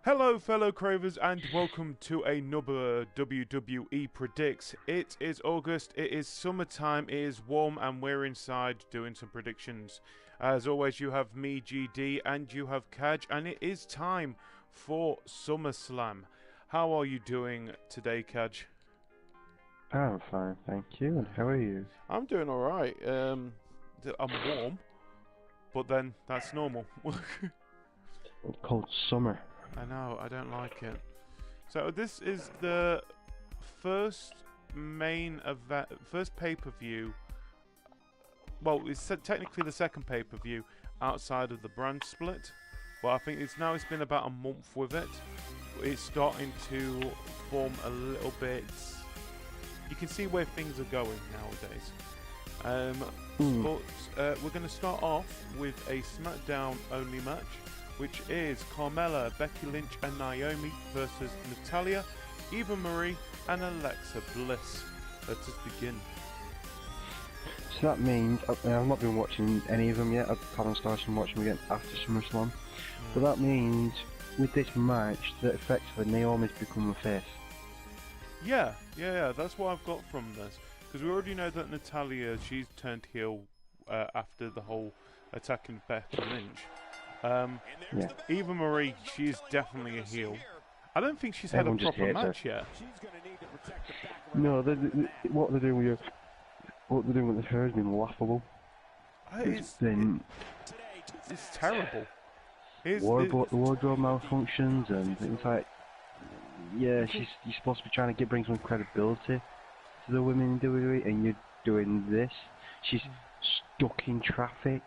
Hello, fellow Cravers, and welcome to another WWE Predicts. It is August, it is summertime, it is warm, and we're inside doing some predictions. As always, you have me, GD, and you have Cajr, and it is time for SummerSlam. How are you doing today, Cajr? I'm fine, thank you. And how are you? I'm doing alright. I'm warm, but then that's normal. It's called summer. I know, I don't like it. So this is the first main event, first pay-per-view. Well, it's technically the second pay-per-view outside of the brand split. But I think it's been about a month with it. It's starting to form a little bit. You can see where things are going nowadays. But we're going to start off with a SmackDown only match, which is Carmella, Becky Lynch and Naomi versus Natalya, Eva Marie and Alexa Bliss. Let us begin. So that means, I've not been watching any of them yet, I haven't started watching them again after SummerSlam. But that means, with this match, that effectively Naomi's become a face. Yeah, that's what I've got from this. Because we already know that Natalya, she's turned heel after the whole attacking Becky Lynch. Yeah. Eva Marie, she is definitely a heel. I don't think she's had a proper match yet. No, what they're doing with her has been laughable. It's terrible. Wardrobe malfunctions, and it's like, yeah, you're supposed to be trying to bring some credibility to the women in WWE, and you're doing this. She's stuck in traffic.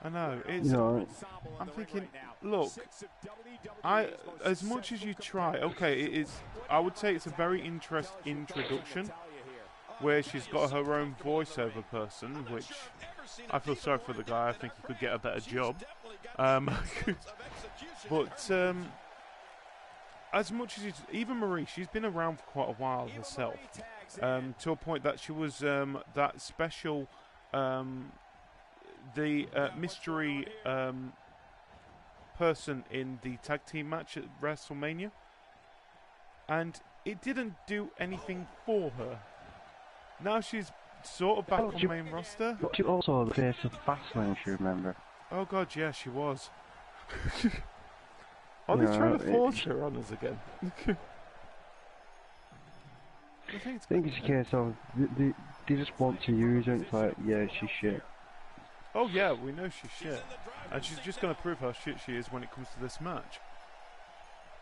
I know, I'm thinking, look, as much as you try, okay, I would say it's a very interesting introduction, where she's got her own voiceover person, which I feel sorry for the guy. I think he could get a better job. But as much as Eva Marie, she's been around for quite a while herself, to a point that she was that special. The mystery person in the tag team match at WrestleMania, and it didn't do anything for her. Now she's sort of back on main roster. But she also the face of Fastlane, if you remember. Oh god, yeah, she was. Are they trying to force her on us again? I think it's a case of they just want to use her. It's like, yeah, she's shit. Oh yeah, we know she's shit, and she's just going to prove how shit she is when it comes to this match.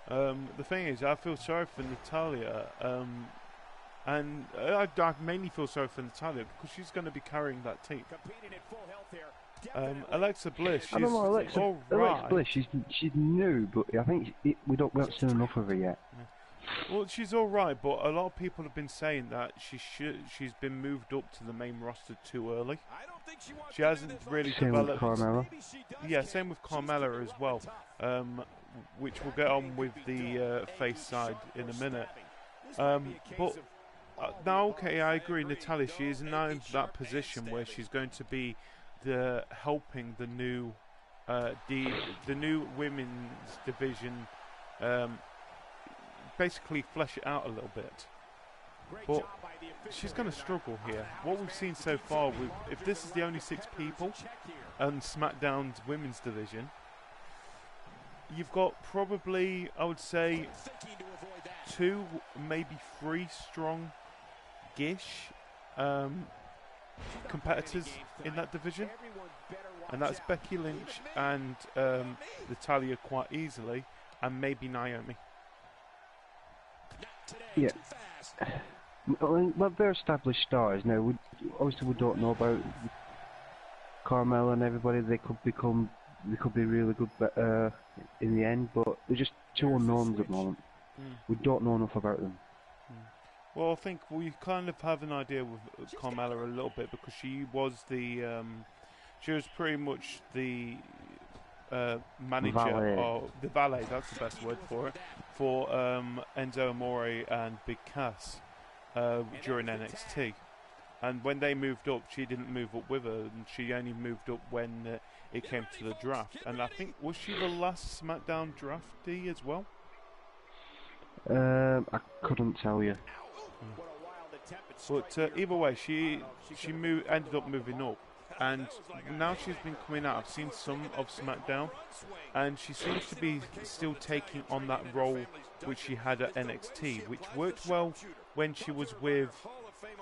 The thing is, I feel sorry for Natalya, and I mainly feel sorry for Natalya because she's going to be carrying that team. Alexa Bliss, she's Alexa Bliss, she's new, but I think we haven't seen enough of her yet. Yeah. Well, she's all right, but a lot of people have been saying that she's been moved up to the main roster too early. She hasn't really developed. Same with Carmella. Yeah, same with Carmella as well, which we'll get on with the face side in a minute. But now, okay, I agree. Natalya, she is now in that position where she's going to be helping the new the new women's division. Basically flesh it out a little bit, but she's going to struggle here. What we've seen so far, if this is the only 6 people and SmackDown's women's division, you've got probably, I would say, 2, maybe 3 strong-ish competitors in that division, and that's Becky Lynch and Natalya quite easily, and maybe Naomi. Yeah. Well, they're established stars now. Obviously, we don't know about Carmella and everybody. They could be really good in the end, but they're just 2 unknowns at the moment. We don't know enough about them. Well, I think we kind of have an idea with Carmella a little bit because she was pretty much the manager or the valet, that's the best word for it, for Enzo Amore and Big Cass during NXT. And when they moved up, she didn't move up with her, and she only moved up when it came to the draft. And I think, was she the last SmackDown draftee as well? I couldn't tell you. But either way, she ended up moving up, and now she's been coming out. I've seen some of SmackDown, and she seems to be still taking on that role which she had at NXT, which worked well when she was with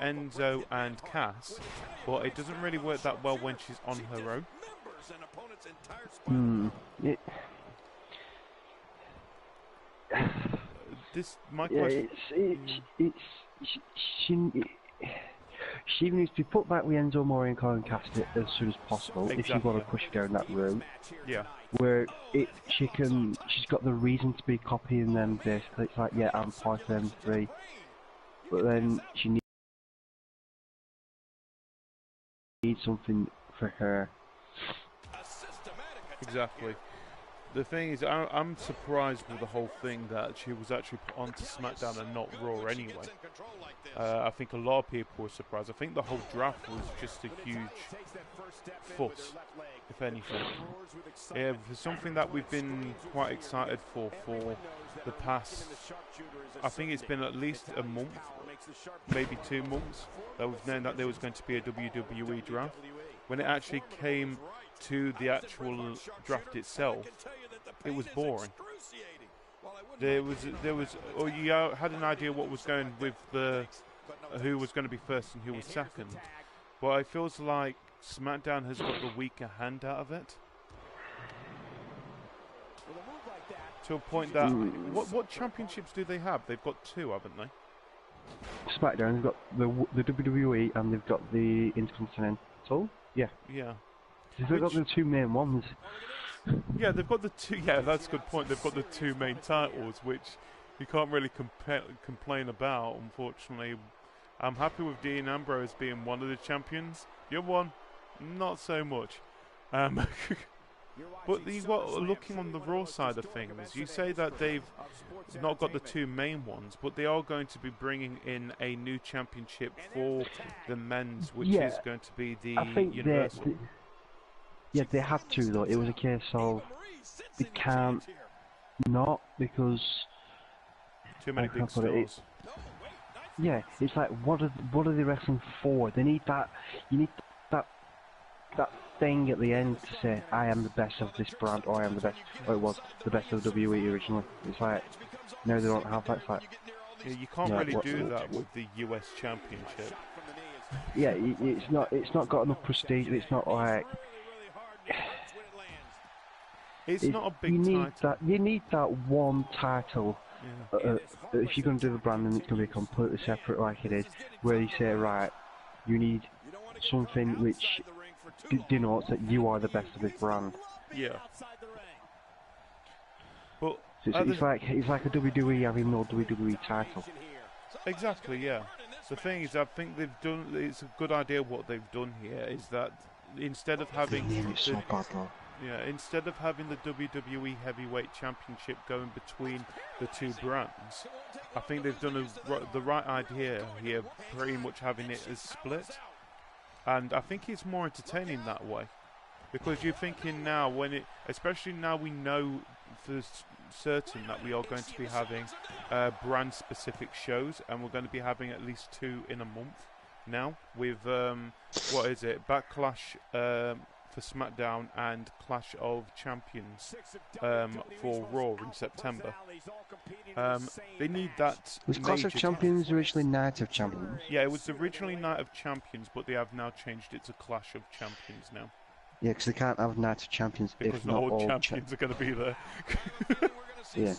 Enzo and Cass, but it doesn't really work that well when she's on her own. This my question. She needs to be put back with Enzo Amore and Colin Cass as soon as possible. Exactly. If she's going to push down that route. Yeah. Where she's got the reason to be copying them. Basically, it's like, yeah, I'm part of them three, but then she needs something for her. Exactly. The thing is, I'm surprised with the whole thing that she was actually put onto SmackDown and not Raw anyway. I think a lot of people were surprised. I think the whole draft was just a huge fuss, if anything. Yeah, for something that we've been quite excited for the past, I think it's been at least a month, maybe 2 months, that we've known that there was going to be a WWE draft. When it actually came to the actual draft itself, it was boring. There was, or you had an idea what was going with who was going to be first and who was second. But it feels like SmackDown has got the weaker hand out of it. To a point that, what championships do they have? They've got 2, haven't they? SmackDown, they've got the WWE and they've got the Intercontinental. Yeah. Yeah. They've got the 2 main ones. Yeah, they've got the 2. Yeah, that's a good point. They've got the 2 main titles, which you can't really complain about. Unfortunately, I'm happy with Dean Ambroise being one of the champions. The other one, not so much. But looking on the Raw side of things, you say that they've not got the 2 main ones, but they are going to be bringing in a new championship for the men's, which is going to be the Universal. Yeah, they had to though. It was a case of they can't not, because too many big stars. Yeah, it's like, what are they wrestling for? They need that. You need that thing at the end to say, I am the best of this brand, or I am the best. Or it was the best of WWE originally. It's like, no, they don't have that. It's like, yeah, you can't really do that with the US Championship. Yeah, it's not got enough prestige. It's not like. It's not a big title. You need that one title. Yeah. If you're going to do the branding, it's going to be completely separate, like it is. Where you say, right, you need something which denotes that you are the best of this brand. Yeah. But it's like a WWE having no WWE title. Exactly. Yeah. The thing is, I think they've done. It's a good idea. What they've done here is that instead of having instead of having the WWE Heavyweight Championship going between the 2 brands, I think they've done the right idea here, pretty much having it as split. And I think it's more entertaining that way, because you're thinking now, especially now we know for certain that we are going to be having brand-specific shows, and we're going to be having at least 2 in a month now with what is it, Backlash for SmackDown and Clash of Champions for Raw in September. They need that. Was Clash of Champions originally Night of Champions? Yeah, it was originally Night of Champions, but they have now changed it to Clash of Champions now. Yeah, because they can't have Night of Champions because if not all champions are going to be there. Yeah.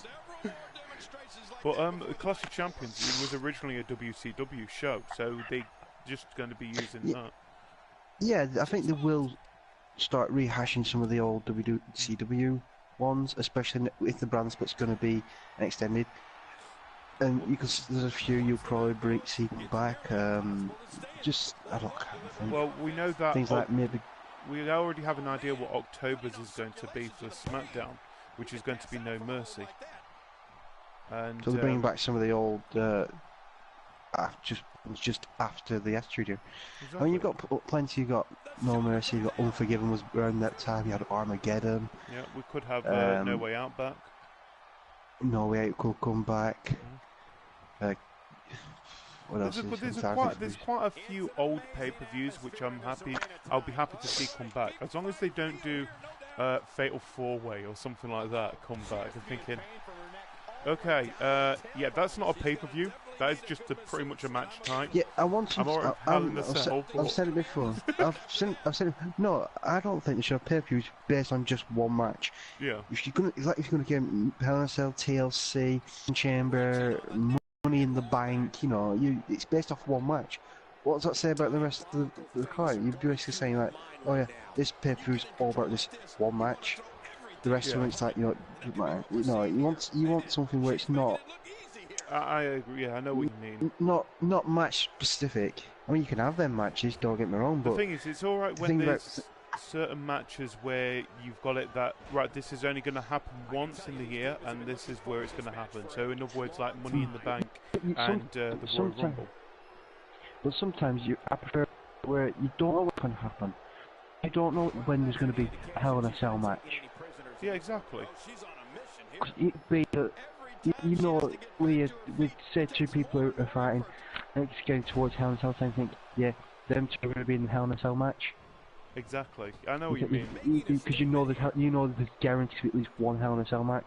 But Clash of Champions was originally a WCW show, so they're just going to be using that. Yeah, I think they will start rehashing some of the old WCW ones, especially if the brand split's going to be extended. And there's a few you'll probably see back. Just I don't think. Well, we know that things like maybe we already have an idea what October's is going to be for SmackDown, which is going to be No Mercy. And so they're bringing back some of the old just after the Attitude Era. Exactly. I mean, you've got plenty. You got No Mercy. You got Unforgiven was around that time. You had Armageddon. Yeah, we could have No Way Out back. No Way Out could come back. What else there's quite a few old pay-per-views which I'll be happy to see come back, as long as they don't do Fatal 4-Way or something like that come back. I'm thinking, okay, yeah, that's not a pay-per-view. That is just pretty much a match type. Yeah, I've said it before. I've said it. No, I don't think they should have pay-per-views based on just one match. Yeah. If you're gonna get Hell in a Cell, TLC, Chamber, Money in the Bank, you know, it's based off one match. What does that say about the rest of the card? You're basically saying like, oh yeah, this pay-per-view is all about this one match. The rest of it's like, you know, you want something where it's not. I agree. Yeah, I know what you mean. Not match specific. I mean, you can have them matches. Don't get me wrong. But the thing is, it's all right when there's certain matches where you've got it that right. This is only going to happen once in the year, and this is where it's going to happen. So, in other words, like Money in the Bank and the Royal Rumble. But sometimes I prefer where you don't know what's going to happen. I don't know when there's going to be a Hell in a Cell match. Yeah, exactly. You know, we say two people are fighting, and it's getting towards Hell in a Cell time. Think, yeah, them two are going to be in the Hell in a Cell match. Exactly, I know what you mean. Because you know there's guaranteed to be at least one Hell in a Cell match.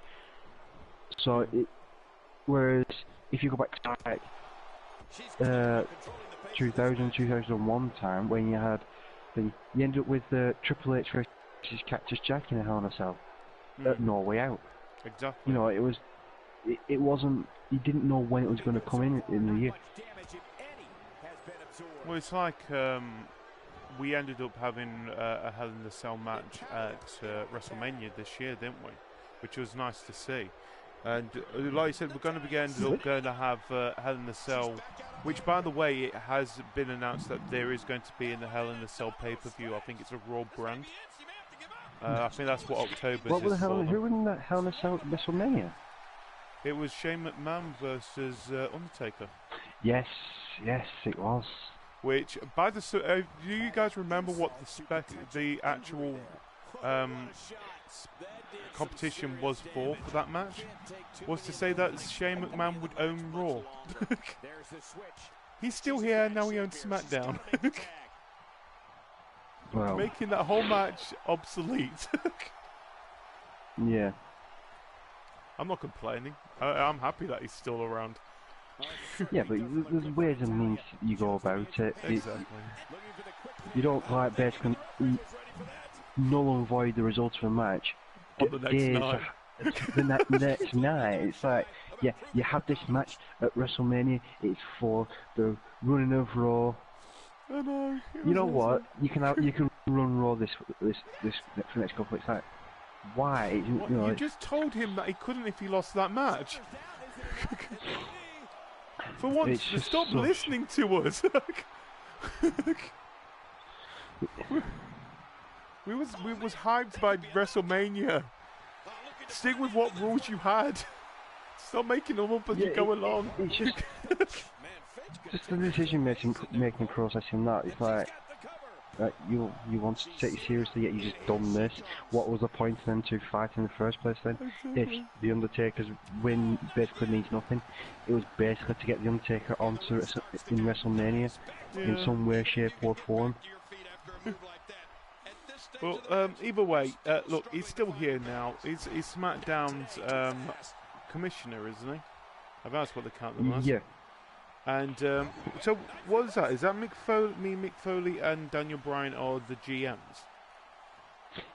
So, whereas if you go back to like 2000, 2001 time when you ended up with Triple H versus Cactus Jack in a Hell in a Cell, No Way Out. Exactly. You know, it wasn't. You didn't know when it was going to come in the year. Well, it's like we ended up having a Hell in a Cell match at WrestleMania this year, didn't we? Which was nice to see. And like you said, we're going to have Hell in a Cell, which, by the way, it has been announced that there is going to be in the Hell in a Cell pay-per-view. I think it's a Raw brand. I think that's what October is for. Who won that Hell in a Cell WrestleMania? It was Shane McMahon versus Undertaker. Yes, it was. Which, by the do you guys remember what the actual competition was for that match? Was to say that Shane McMahon would own Raw. He's still here, now he owns SmackDown. Well, making that whole match obsolete. Yeah. I'm not complaining. I'm happy that he's still around. Yeah, but there's ways and means you go about it. Exactly. You don't like basically null and void the results of a match. On the next night. The next night, it's like, yeah, you have this match at WrestleMania. It's for the running of Raw. I know. You know what? You can run Raw this for the next couple. It's like, why? You just told him that he couldn't if he lost that match. For once, stop listening to us. we was hyped by WrestleMania. Stick with what rules you had. Stop making them up as you go along. It's just the decision-making process in that. It's like you want to take it seriously, yet you just done this. What was the point of them to fight in the first place then? If the Undertaker's win basically means nothing, it was basically to get the Undertaker onto in WrestleMania in some way, shape or form. Well, either way, look, he's still here now. He's SmackDown's commissioner, isn't he? I think that's what they count them as. Yeah. And so, what is that? Is that Mick Foley and Daniel Bryan are the GMs?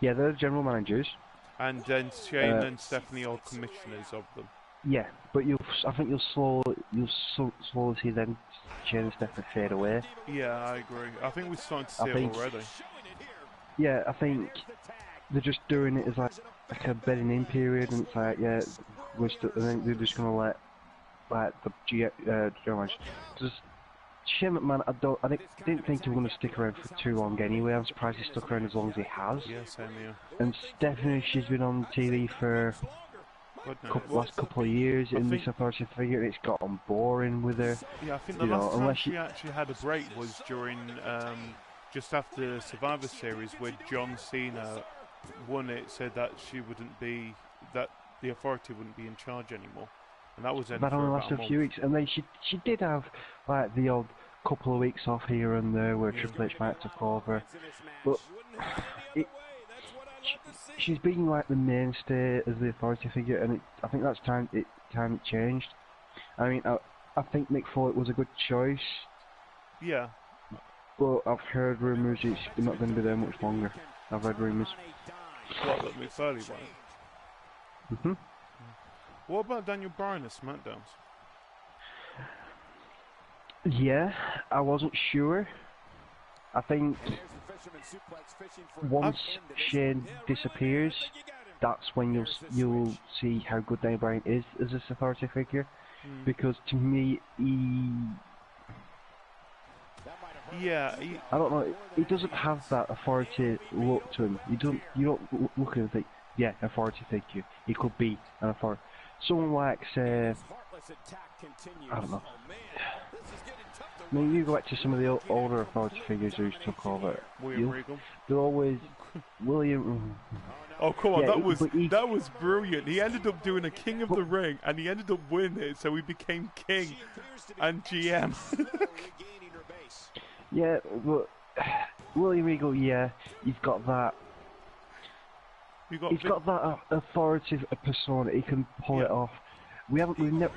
Yeah, they're the general managers. And then Shane and Stephanie are commissioners of them. Yeah, but I think you'll slowly see them, Shane and Stephanie, fade away. Yeah, I agree. I think we're starting to see it already. Yeah, I think they're just doing it as like a bedding in period, and it's like, yeah, and then they're just gonna let the general just Shane McMahon. I didn't think he was gonna stick around for too long anyway. I'm surprised he stuck around as long as he has. Yeah, same here. And Stephanie, she's been on TV for God, no. last couple of years in this authority figure. It's gotten boring with her. Yeah, I think the last time she actually had a break was during just after the Survivor Series, where John Cena won it, said that she wouldn't be, that the authority wouldn't be in charge anymore, and that was only only lasted a few weeks. And then she did have like the odd couple of weeks off here and there where Triple H might took over, but she's been like the mainstay as the authority figure, and I think that's time it changed. I mean, I think Mick Foley was a good choice. Yeah. But I've heard rumours it's not going to be there much longer. I've heard rumours. What, that Mick Foley won't? What about Daniel Bryan at SmackDowns? Yeah, I wasn't sure. I think once Shane disappears, that's when you'll see how good Daniel Bryan is as a authority figure. Because to me, I don't know. He doesn't have that authority look to him. You don't look at him and think, yeah, authority figure. He could be an authority. Someone like, say, I don't know. I mean, you go back to some of the older authority figures who took over. William Regal. They're always William. Oh come on, yeah, that was brilliant. He ended up doing a King of the Ring, and he ended up winning it, so he became King and GM. Yeah, but William Regal, yeah, he's got that. He's got that authoritative persona. He can pull it off. We've never.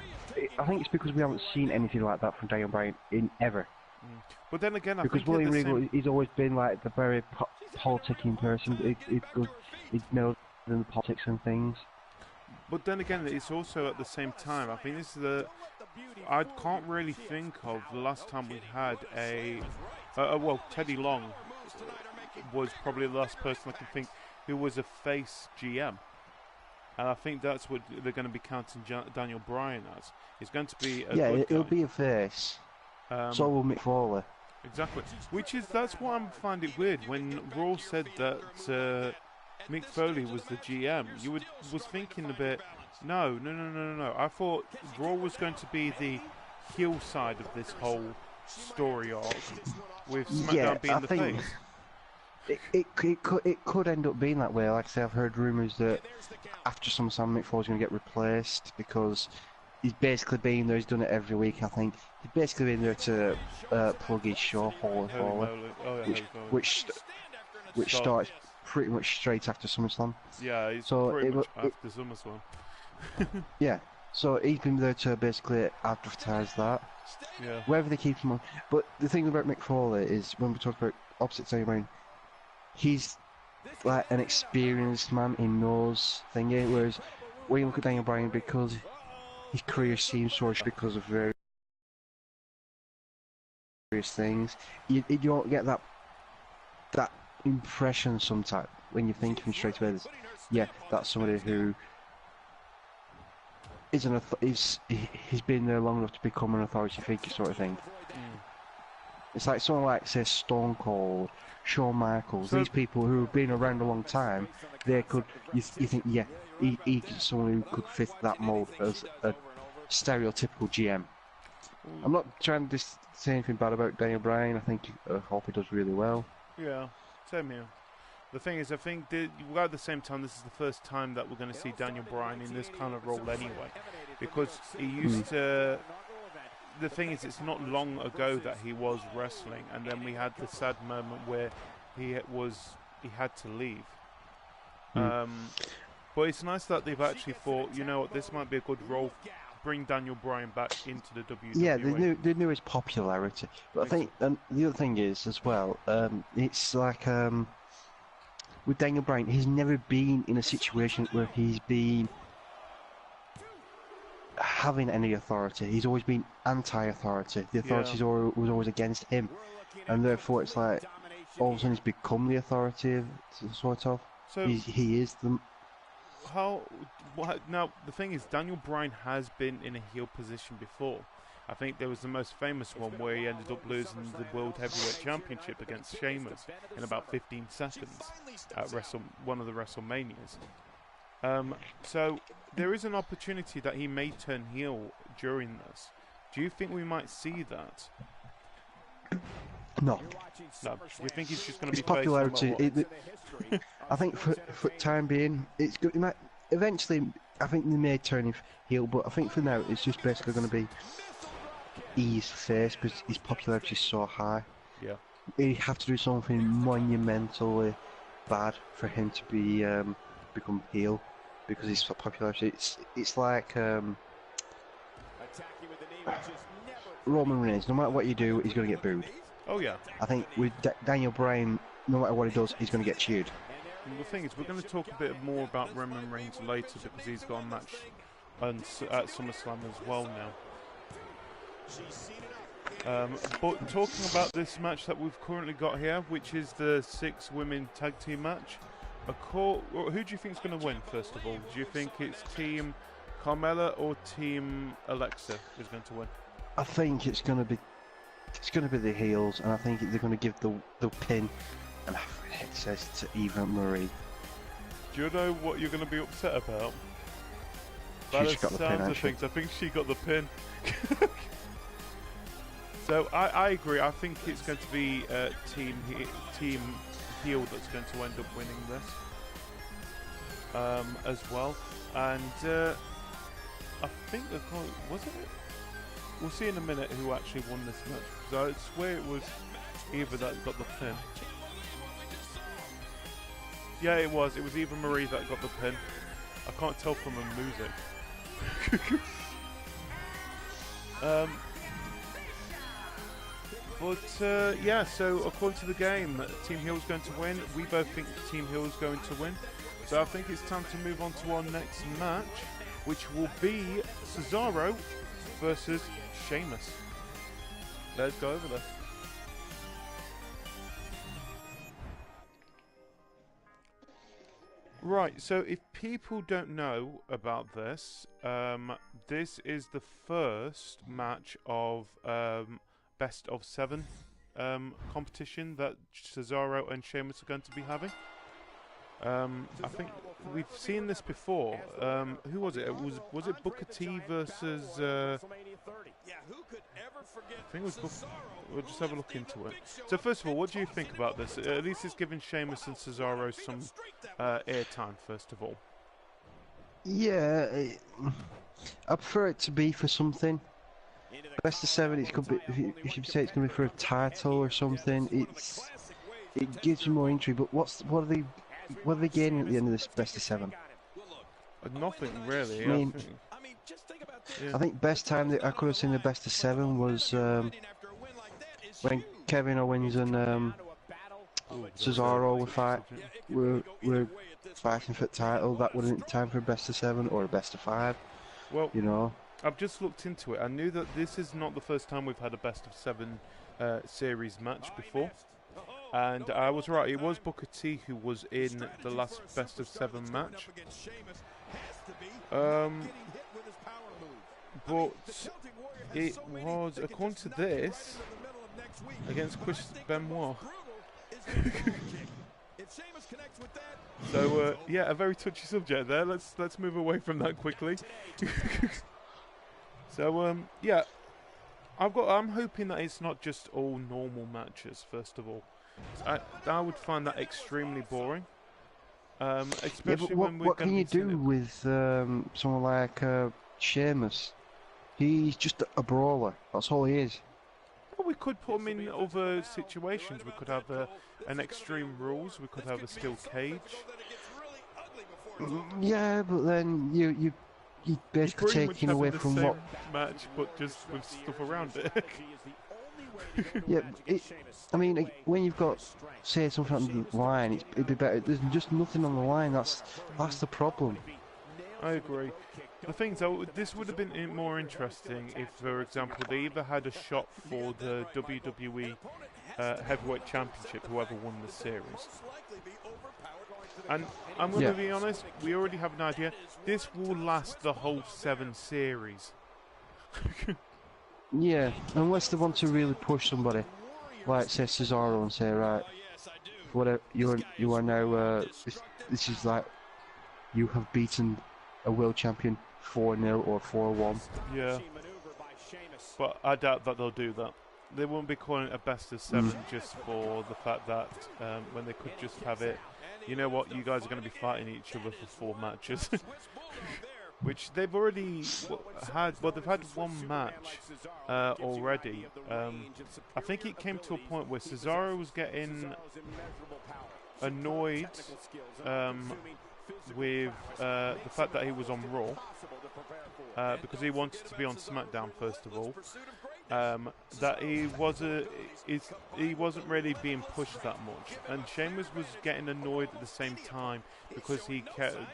I think it's because we haven't seen anything like that from Daniel Bryan in ever. But then again, because William Regal, he's always been like the very politicking person. He's knows in the politics and things. But then again, it's also at the same time. I think this is I can't really think of the last time we had a. Well, Teddy Long was probably the last person I can think who was a face GM. And I think that's what they're going to be counting Daniel Bryan as. It's going to be a good it'll guy. be a face. So will Mick Foley. Exactly. That's why I find it weird when Raw said that Mick Foley was the GM. You was thinking a bit. No. I thought Raw was going to be the heel side of this whole story arc, with SmackDown being the face. It could end up being that way. Like I say, I've heard rumours that after SummerSlam, Mick Foley's going to get replaced because he's basically been there. He's done it every week, I think. He's basically been there to plug his show, Holy Foley, which starts pretty much straight after SummerSlam. Yeah, he's pretty much after SummerSlam. Yeah, so he's been there to basically advertise that. Yeah. Wherever they keep him on. But the thing about Mick Foley is, when we talk about opposite Daniel Bryan, he's like an experienced man. He knows thingy. Whereas when you look at Daniel Bryan, because his career seems so much because of various things, you don't get that impression sometimes when you think of him straight away. Yeah, that's somebody who he's been there long enough to become an authority figure, sort of thing. It's like someone like, say, Stone Cold, Shawn Michaels. These people who have been around a long time, they could. You think, yeah, he's someone who could fit that mold as a stereotypical GM. I'm not trying to say anything bad about Daniel Bryan. I hope he does really well. Yeah, same here. The thing is, I think at the same time, this is the first time that we're going to see Daniel Bryan in this kind of role anyway, because he used to. The thing is, it's not long ago that he was wrestling, and then we had the sad moment where he had to leave. But it's nice that they've actually thought, you know what, this might be a good role. Bring Daniel Bryan back into the WWE. Yeah, they knew his popularity, but I think the other thing is as well. It's like with Daniel Bryan, he's never been in a situation where he's been having any authority. He's always been anti-authority. The authority was always against him, and therefore it's like all of a sudden he's become the authority, sort of. So he is the. Now the thing is, Daniel Bryan has been in a heel position before. I think there was the most famous one where he ended up losing the World Heavyweight Championship against SHEAMUS in about 15 seconds at one of the WrestleManias. So there is an opportunity that he may turn heel during this. Do you think we might see that? No. No. Do you think he's just going to be His popularity. face I think for time being, it's good. Eventually, I think they may turn him heel, but I think for now, it's just basically going to be his face because his popularity is so high. Yeah. He'd have to do something monumentally bad for him to be become heel because his popularity. It's like Roman Reigns. No matter what you do, he's going to get booed. Oh yeah. I think with Daniel Bryan, no matter what he does, he's going to get cheered. And the thing is, we're going to talk a bit more about Roman Reigns later because he's got a match at SummerSlam as well now. But talking about this match that we've currently got here, which is the 6-women tag team match, who do you think is going to win, first of all? Do you think it's Team Carmella or Team Alexa is going to win? I think it's going to be the heels, and I think they're going to give the pin, and it says to Eva Marie. Do you know what you're going to be upset about? She's got the pin, I think she got the pin. So I agree. I think it's going to be Team Heel that's going to end up winning this as well. And I think was it? We'll see in a minute who actually won this match. Because I swear it was Eva that got the pin. Yeah, it was. It was Eva Marie that got the pin. I can't tell from her music. But yeah, so according to the game, Team Heel is going to win. We both think Team Heel is going to win. So I think it's time to move on to our next match, which will be CESARO versus SHEAMUS. Let's go over there. Right, so if people don't know about this, this is the first match of Best of 7 competition that CESARO and SHEAMUS are going to be having. I think we've seen this before. Who was it? Was it Booker T versus? I think it was Booker. We'll just have a look into it. So first of all, what do you think about this? At least it's giving SHEAMUS and CESARO some airtime. First of all. Yeah, I prefer it to be for something. Best of 7, it could be. If you say it's going to be for a title or something, it gives you more intrigue. But what are they gaining at the end of this best of 7? Nothing really. I mean, I think best time that I could have seen the best of 7 was when Kevin Owens and CESARO were fighting for the title. That wouldn't be time for a best of 7 or a best of 5. Well, you know. I've just looked into it. I knew that this is not the first time we've had a best of 7 series match before. And I was right, it was Booker T who was in the last best of 7 match. But it was, according to this, against Chris Benoit. So yeah, a very touchy subject there. Let's move away from that quickly. So yeah, I'm hoping that it's not just all normal matches. First of all, I would find that extremely boring. Especially when we're what can you do with someone like SHEAMUS? He's just a brawler. That's all he is. Well, we could put him in other situations. We could have an Extreme Rules. We could have a steel cage. Yeah, but then you basically taking away from what match, but just with stuff around it. Yeah, I mean, when you've got, say, something on the line, it'd be better. There's just nothing on the line. That's the problem. I agree. The thing is, though, this would have been more interesting if, for example, they either had a shot for the WWE Heavyweight Championship, whoever won the series. And I'm going to be honest, we already have an idea. This will last the whole 7 series. Yeah, unless they want to really push somebody, like say CESARO, and say, right, whatever you are now. This is like you have beaten a world champion 4-0 or 4-1. Yeah. But I doubt that they'll do that. They won't be calling it a best of 7 just for the fact that when they could just have it, you know what, you guys are going to be fighting each other for 4 matches. Which they've already had. Well, they've had 1 match already. I think it came to a point where CESARO was getting annoyed with the fact that he was on Raw because he wanted to be on SmackDown first of all. That he wasn't really being pushed that much, and Sheamus was getting annoyed at the same time because he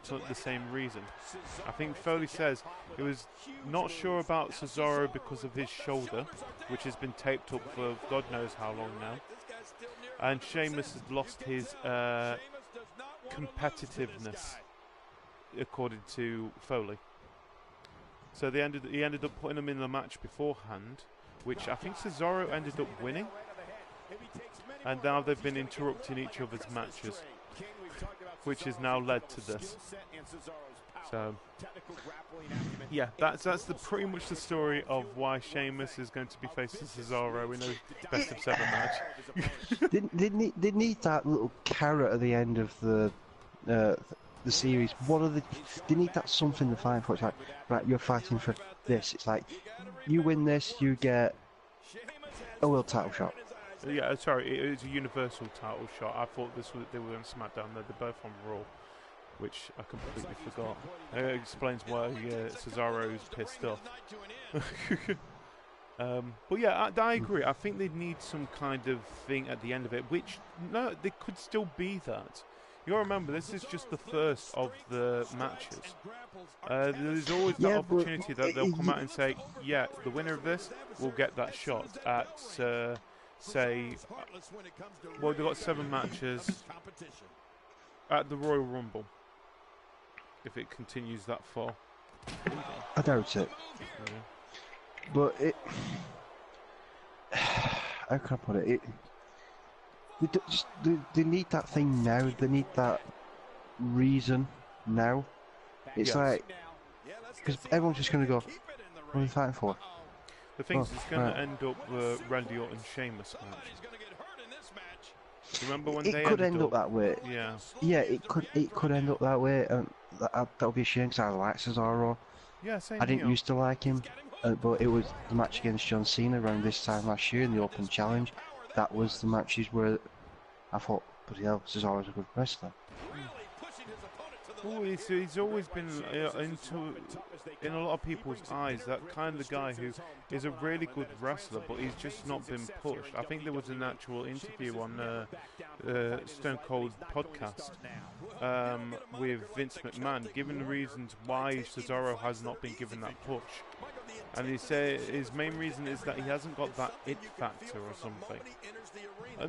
took the same reason. I think Foley says he was not sure about CESARO because of his shoulder, which has been taped up for God knows how long now, and Sheamus has lost his competitiveness, according to Foley. So he ended up putting him in the match beforehand, which I think CESARO ended up winning, and now they've been interrupting each other's matches, which has now led to this. So, yeah, that's pretty much the story of why Sheamus is going to be facing CESARO in a best of 7 match. They need that little carrot at the end of the series. They need that something to fight for. It's like, right, you're fighting for this. It's like, you win this, you get a world title shot. Yeah, sorry, it was a Universal title shot. I thought they were on SmackDown. They're both on Raw, which I completely forgot. It explains why CESARO is pissed off. But yeah, I agree. I think they need some kind of thing at the end of it, which, no, they could still be that. You gotta remember, this is just the first of the matches. There's always that opportunity that they'll come out and say, yeah, the winner of this will get that shot at, say, well, they've got 7 matches at the Royal Rumble, if it continues that far. I doubt it. Yeah. But it... how can I put it? They need that thing now. They need that reason now. It's like, because everyone's just going to go, what are you fighting for? The thing is, it's going to end up the Randy Orton Sheamus match. Remember when it could end up that way? Yeah. Yeah, it could end up that way, and that would be a shame because I like CESARO. Yeah, same. I didn't used to like him, but it was the match against John Cena around this time last year in the Open Challenge. That was the matches where I thought, bloody hell, CESARO's a good wrestler. Oh, he's always been in a lot of people's eyes, that kind of guy who is a really good wrestler, but he's just not been pushed. I think there was an actual interview on Stone Cold podcast with Vince McMahon, giving the reasons why CESARO has not been given that push. And he said his main reason is that he hasn't got that it factor or something.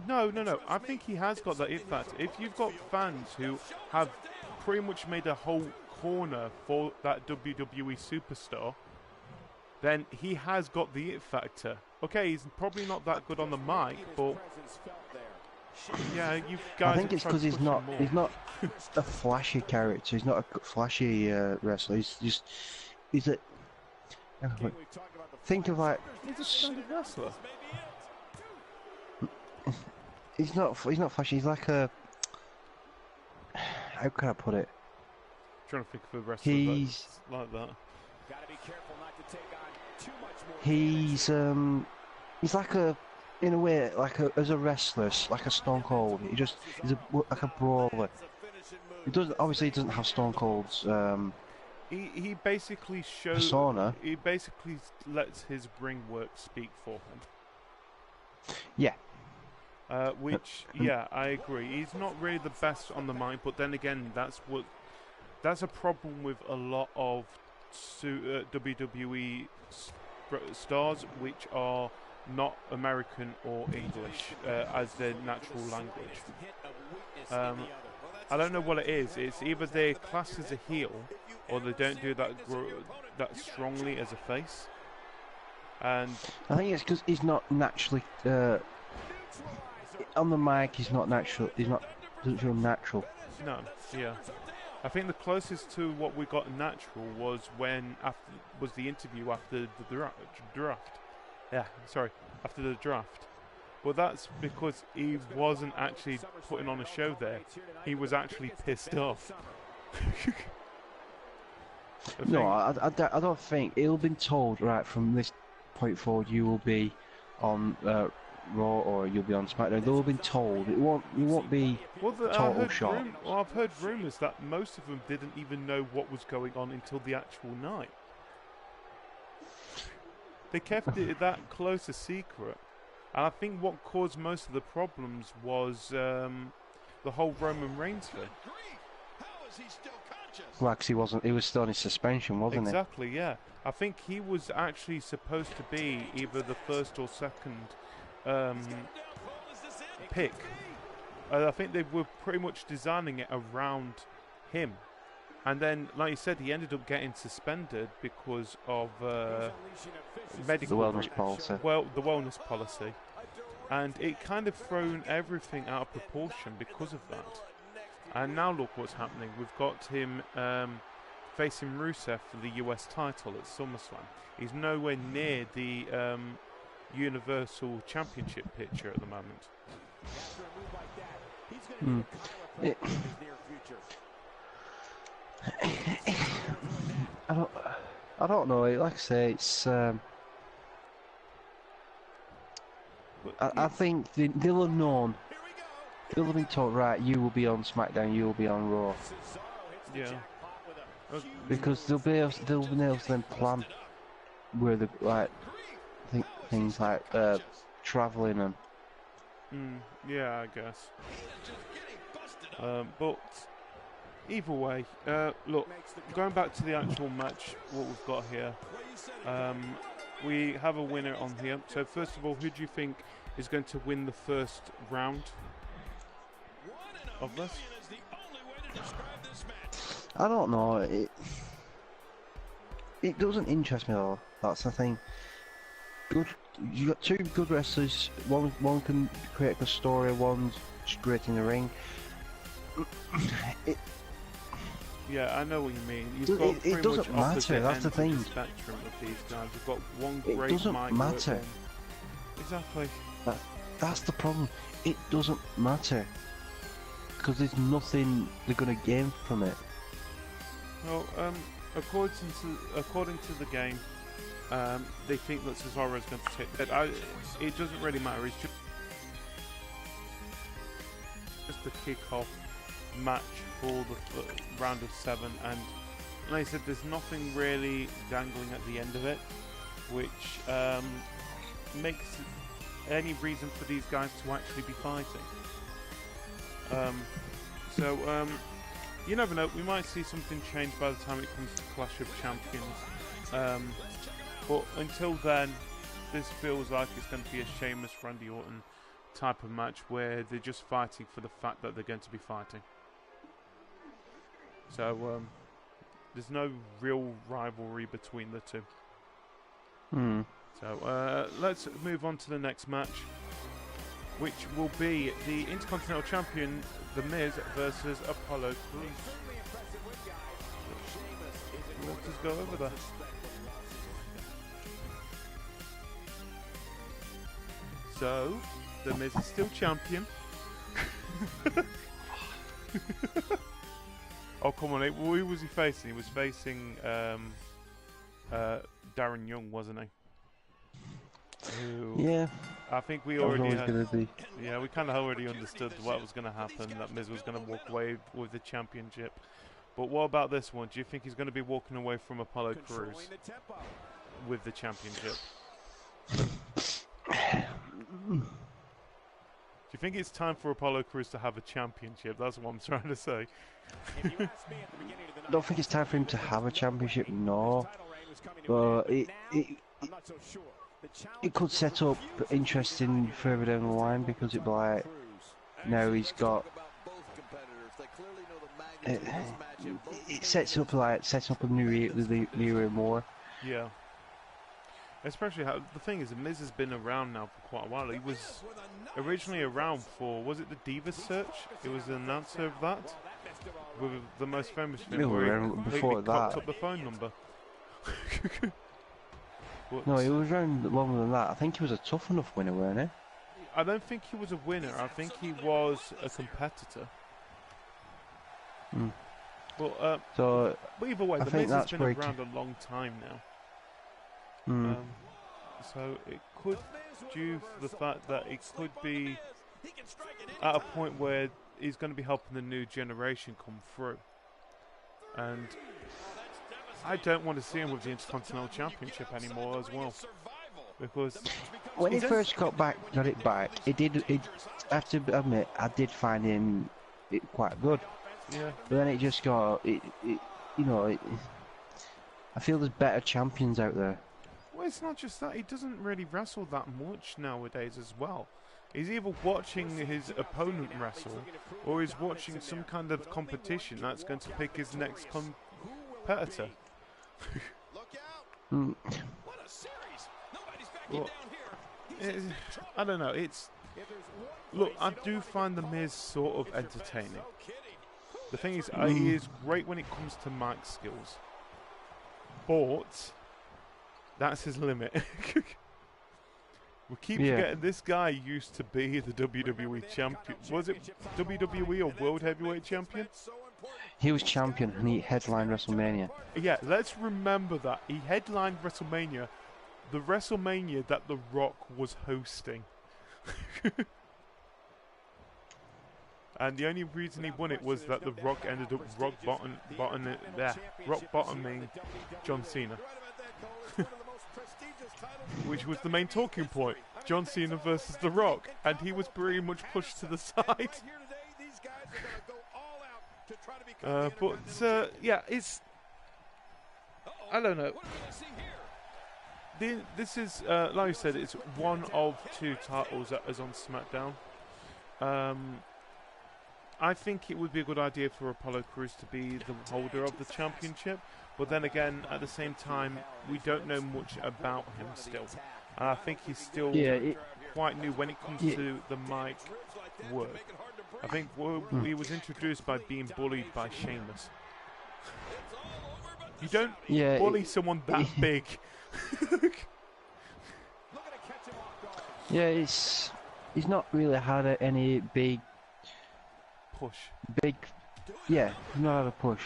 No. I think he has got that it factor. If you've got fans who have pretty much made a whole corner for that WWE superstar, then he has got the it factor. Okay, he's probably not that good on the mic, but yeah, you guys. I think it's because he's not a flashy character. He's not a flashy wrestler. He's a. Think of like. He's a standard wrestler. He's not flashy. He's like a. How can I put it? I'm trying to think of a wrestler that's like that. He's like a, in a way, as a wrestler, like a Stone Cold. He's like a brawler. He doesn't have Stone Cold's. He basically shows. Persona. He basically lets his ring work speak for him. Yeah. Which, yeah, I agree. He's not really the best on the mic, but then again, that's a problem with a lot of WWE stars, which are not American or English as their natural language. I don't know what it is. It's either they're classed as a heel, or they don't do that strongly as a face. And I think it's because he's not naturally. On the mic, he's not natural. Doesn't feel natural. No, yeah. I think the closest to what we got natural was the interview after the draft. Yeah, sorry, after the draft. But that's because he wasn't actually putting on a show there. He was actually pissed off. No, I don't think he'll been told right from this point forward you will be on Raw or you'll be on SmackDown. They'll have been told. You won't be total shock. I've heard rumours that most of them didn't even know what was going on until the actual night. They kept it that close a secret, and I think what caused most of the problems was the whole Roman Reigns thing. Well, because he was still in his suspension, wasn't Exactly, yeah. I think he was actually supposed to be either the first or second pick. I think they were pretty much designing it around him. And then, like you said, he ended up getting suspended because of medical... The wellness policy. Well, the wellness policy. And it kind of thrown everything out of proportion because of that. And now look what's happening. We've got him facing Rusev for the US title at SummerSlam. He's nowhere near the Universal Championship picture at the moment. I don't know. Like I say, it's. I think they'll have known. They'll have been told, right, you will be on SmackDown, you will be on Raw. Yeah. Because they'll be able to then plan where the things like travelling and. Yeah, I guess. But either way, look, going back to the actual match, what we've got here, we have a winner on here. So first of all, who do you think is going to win the first round of this? I don't know. It doesn't interest me at all. That's the thing. You got two good wrestlers. One can create a story. One's just great in the ring. Yeah, I know what you mean. It doesn't matter. That's the thing. Spectrum of these guys. You've got one great. It doesn't matter. Exactly. That's the problem. It doesn't matter because there's nothing they're gonna gain from it. Well, according to the game, they think that CESARO is going to take it. It doesn't really matter. It's just the kick-off match for the round of 7, and like I said, there's nothing really dangling at the end of it, which makes any reason for these guys to actually be fighting. You never know, we might see something change by the time it comes to Clash of Champions. But until then, this feels like it's going to be a Sheamus Randy Orton type of match where they're just fighting for the fact that they're going to be fighting. So there's no real rivalry between the two. So let's move on to the next match, which will be the Intercontinental Champion, The Miz, versus Apollo Crews. Let's just go over there. So, The Miz is still champion. Oh, come on. Who was he facing? He was facing Darren Young, wasn't he? Yeah. I think we already yeah, we kind of already understood what was going to happen, that Miz was going to walk away with the championship. But what about this one? Do you think he's going to be walking away from Apollo Crews with the championship? Do you think it's time for Apollo Crews to have a championship? That's what I'm trying to say. I don't think it's time for him to have a championship, no. But it could set up interesting further down the line, because it'd be like, now he's got... It sets up a new era more. Yeah. Especially how the thing is, the Miz has been around now for quite a while. He was originally around for, was it the Divas Search? He was the announcer of that. with the most famous thing Yeah, where he around completely before cocked that. up the phone number. No, he was around longer than that. I think he was a tough enough winner, weren't he? I don't think he was a winner. I think he was a competitor. Mm. But So either way, I the think Miz has that's been where he around a long time now. Mm. So it could, due to the fact that it could be at a point where he's going to be helping the new generation come through. And I don't want to see him with the Intercontinental Championship anymore as well. Because when he first got it back, I have to admit, I did find it quite good. Yeah. But then it just got, I feel there's better champions out there. Well, it's not just that. He doesn't really wrestle that much nowadays as well. He's either watching his opponent wrestle, or he's watching some kind of competition that's going to pick his next competitor. Mm. Well, I don't know. Look, I do find the Miz sort of entertaining. The thing is, he is great when it comes to mic skills, but that's his limit. We keep forgetting this guy used to be the WWE champion. Was it WWE or World Heavyweight Champion? He was champion and he headlined WrestleMania. Yeah, let's remember that. He headlined WrestleMania, the WrestleMania that The Rock was hosting. And the only reason he won it was that The Rock ended up rock bottoming John Cena. Which was the main talking point. John Cena versus The Rock. And he was pretty much pushed to the side. Yeah, it's... I don't know. This is, like I said, it's one of two titles that is on SmackDown. I think it would be a good idea for Apollo Crews to be the holder of the championship, but then again, at the same time, we don't know much about him still. And I think he's still quite new when it comes to the mic work. I think he was introduced by being bullied by SHEAMUS. You don't bully someone that big. Yeah, he's not really had any big push. He's not had a push.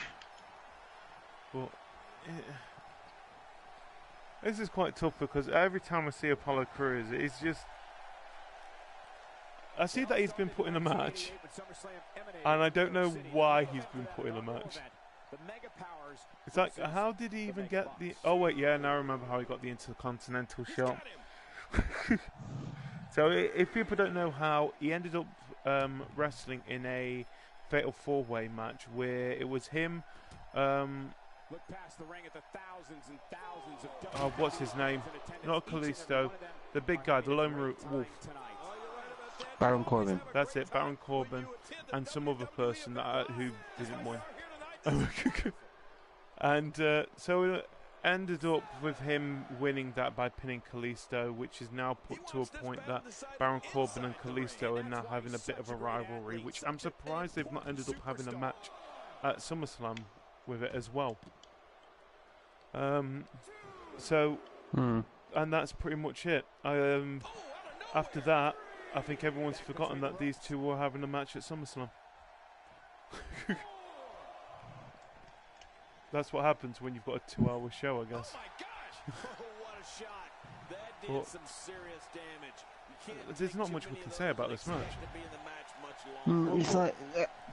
But this is quite tough because every time I see Apollo Crews, it's just I see that he's been put in a match, and I don't know why he's been put in a match. It's like, how did he even get the... Oh, wait, yeah, now I remember how he got the Intercontinental shot. So, if people don't know how, he ended up wrestling in a Fatal 4-Way match where it was him... what's his name? Not Kalisto. The big guy, the Lone Wolf. Baron Corbin. That's it, Baron Corbin. And some other person who didn't win. And so it ended up with him winning that by pinning Kalisto, which is now put to a point that Baron Corbin and Kalisto are now having a bit of a rivalry, which I'm surprised they've not ended up having a match at SummerSlam with it as well. And that's pretty much it. After that, I think everyone's forgotten that these two were having a match at SummerSlam. That's what happens when you've got a 2-hour show, I guess. But there's not much we can say about this match. It's like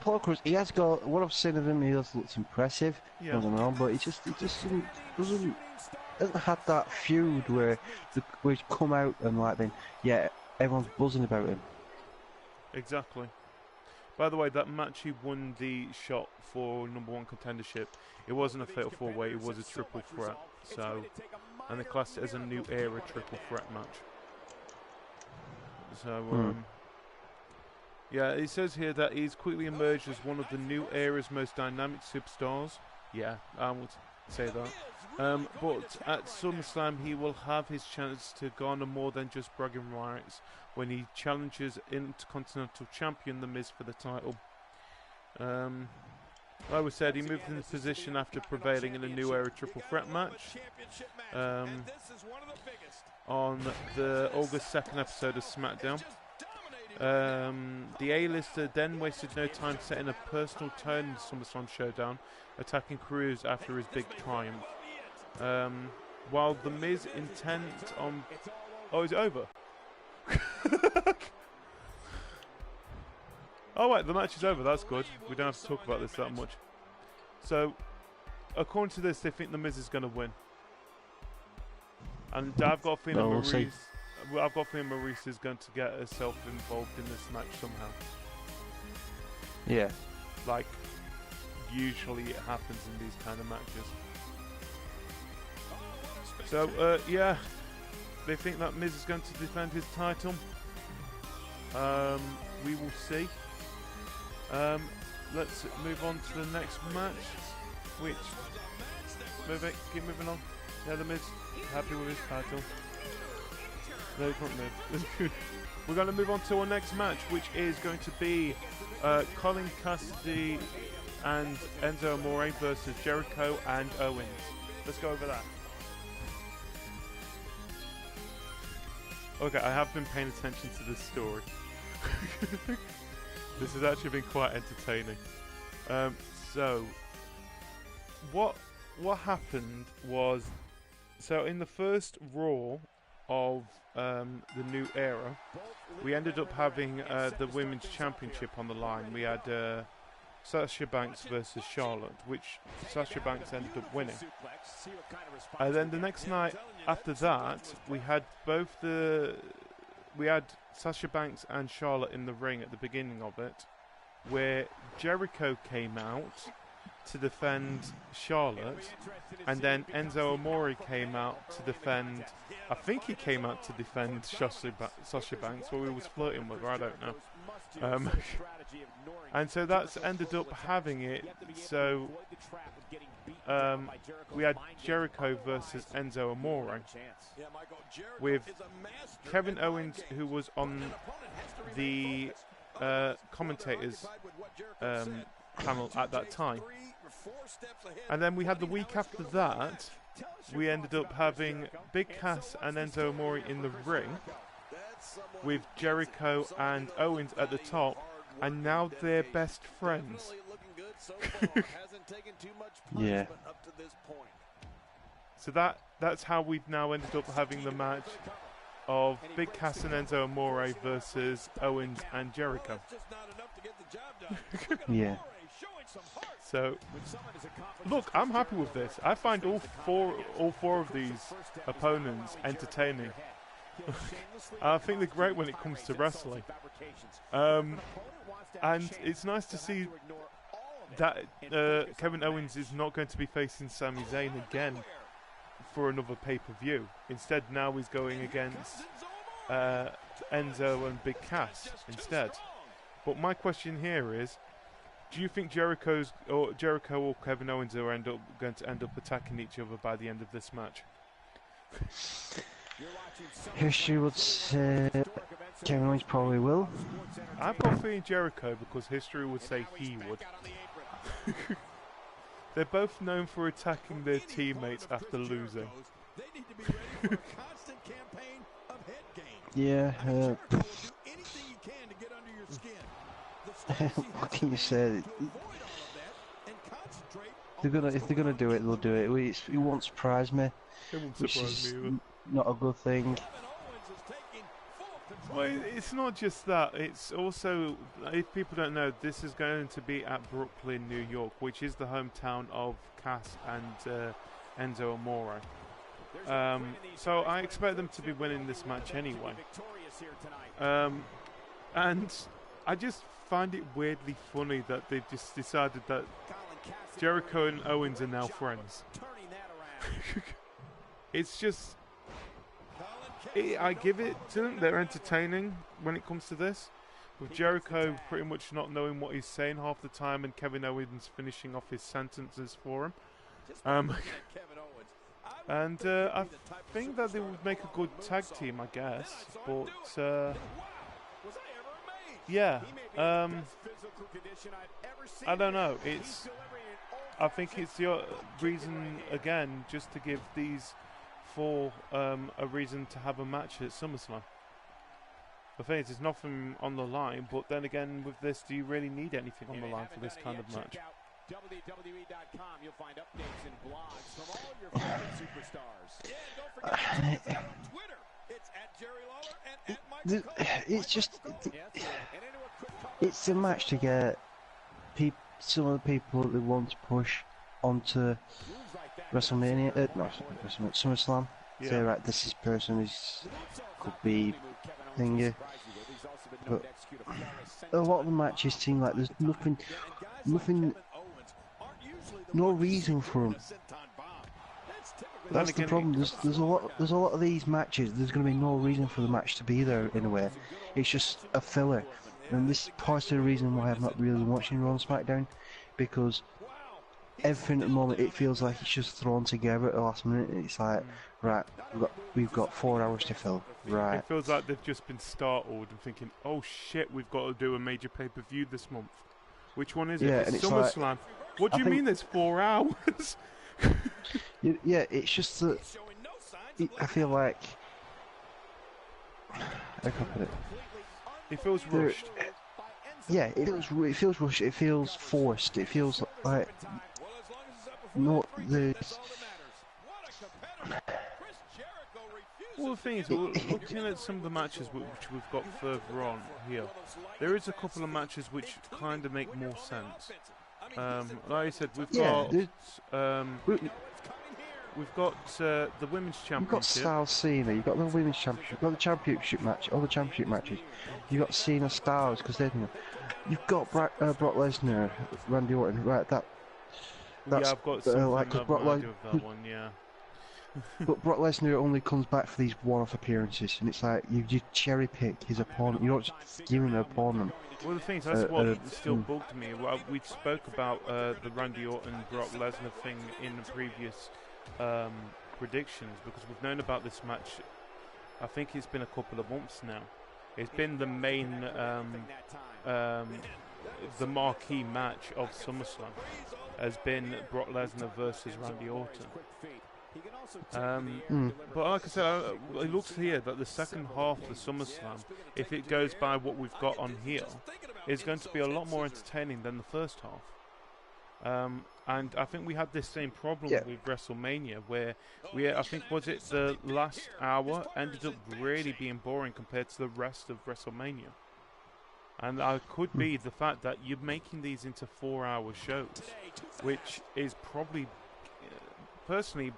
Paul Crews. He has got what I've seen of him. He has looked impressive. Yeah. Don't know, but he just doesn't have that feud where he's come out and like then everyone's buzzing about him. Exactly. By the way, that match he won the shot for #1 contendership. It wasn't a Fatal 4-Way, it was a triple threat. So, and they classed it as a new era triple threat match. So, yeah, it says here that he's quickly emerged as one of the new era's most dynamic superstars. Yeah, I would say that. But at SummerSlam, he will have his chance to garner more than just bragging rights when he challenges Intercontinental Champion The Miz for the title. Like we said, he moved into position after prevailing in a new era triple threat match on the August 2nd episode of SmackDown. The A-lister then wasted no time setting a personal tone in the SummerSlam showdown, attacking Cruz after his big triumph. While The Miz intent on... Oh, is it over? Oh wait, the match is over, that's good. We don't have to talk about this that much. So, according to this, they think The Miz is going to win. And I've got a feeling Maurice is going to get herself involved in this match somehow. Yeah. Like, usually it happens in these kind of matches. So, yeah, they think that Miz is going to defend his title. We will see. Let's move on to the next match, which... keep moving on. Yeah, The Miz, happy with his title. No, he can't move. We're going to move on to our next match, which is going to be Colin Cassidy and Enzo Amore versus Jericho and Owens. Let's go over that. Okay, I have been paying attention to this story. This has actually been quite entertaining. So, what happened was, so in the first Raw of the new era, we ended up having the Women's Championship on the line. We had Sasha Banks versus Charlotte, which Sasha Banks ended up winning. And then the next night after that, we had Sasha Banks and Charlotte in the ring at the beginning of it, where Jericho came out to defend Charlotte, and then Enzo Amore came out to defend... I think he came out to defend Sasha Banks, or he was flirting with her, I don't know. And so that's ended up having it, so we had Jericho versus Enzo Amore, with Kevin Owens, who was on the commentators panel at that time. And then we had the week after that, we ended up having Big Cass and Enzo Amore in the ring, with Jericho and Owens at the top, and now they're best friends. Yeah. So that's how we've now ended up having the match of Big Cass and Enzo Amore versus Owens and Jericho. Yeah. So, look, I'm happy with this. I find all four of these opponents entertaining. I think they're great when it comes to wrestling. And it's nice to see that Kevin Owens is not going to be facing Sami Zayn again for another pay-per-view. Instead, now he's going against Enzo and Big Cass instead. But my question here is, do you think Jericho or Kevin Owens are going to end up attacking each other by the end of this match? History would say Kevin Owens probably will. I've got a feeling Jericho, because history would say he would. They're both known for attacking their teammates after losing. Yeah. What can you say? If they're gonna do it, they'll do it. It won't surprise me. It won't surprise me either. Not a good thing. Well, it's not just that. It's also, if people don't know, this is going to be at Brooklyn, New York, which is the hometown of Cass and Enzo Amore. So I expect them to be winning this match anyway. And I just find it weirdly funny that they've just decided that Jericho and Owens are now friends. It's just... I give it to them. They're entertaining when it comes to this. With Jericho pretty much not knowing what he's saying half the time, and Kevin Owens finishing off his sentences for him. And I think that they would make a good tag team, I guess. But Yeah. I don't know. I think it's the reason again just to give these four a reason to have a match at SummerSlam. The thing is, there's nothing on the line, but then again, with this, do you really need anything on the line for this kind of match? WWE.com, you'll find updates and blogs from all your favorite superstars. Yeah, don't forget to check us out on Twitter. It's @JerryLawler and @Mike. It's just, it's a match to get some of the people that want to push onto WrestleMania, not WrestleMania, SummerSlam. Yeah. Say, right, this is person who could be thingy. But a lot of the matches seem like there's nothing, no reason for them. That's the problem. There's a lot of these matches. There's going to be no reason for the match to be there in a way. It's just a filler, and this is part of the reason why I'm not really watching Raw and SmackDown, because everything at the moment it feels like it's just thrown together at the last minute. And it's like, right, we've got 4 hours to fill. Right. It feels like they've just been startled and thinking, oh shit, we've got to do a major pay-per-view this month. Which one is it? Yeah, It's SummerSlam. Like, what do you mean there's 4 hours? Yeah, it's just that I feel like, how can I put it? It feels rushed. Yeah, it feels rushed. It feels forced. It feels like there's. Well, the thing is, looking at some of the matches which we've got further on here, there is a couple of matches which kind of make more sense. Like I said, we've got the women's championship. You've got Styles Cena. You've got the women's championship. You've got the championship match. All the championship matches. You've got Cena Styles because they're. You've got Brock Lesnar, Randy Orton. Right, that's yeah, I've got something like Brock with that one. Yeah. But Brock Lesnar only comes back for these one-off appearances, and it's like you cherry pick his opponent. You don't just give him an opponent. Well, the thing is, that's what still bugged me. Well, we spoke about the Randy Orton Brock Lesnar thing in the previous predictions, because we've known about this match. I think it's been a couple of months now. It's been the main, the marquee match of SummerSlam has been Brock Lesnar versus Randy Orton. But like I said, it looks here that the second half of the SummerSlam, if it goes by what we've got on here, is going to be a lot more entertaining than the first half. And I think we had this same problem with WrestleMania, where I think, was it the last hour ended up really being boring compared to the rest of WrestleMania. And it could be the fact that you're making these into 4-hour shows, which is probably, personally,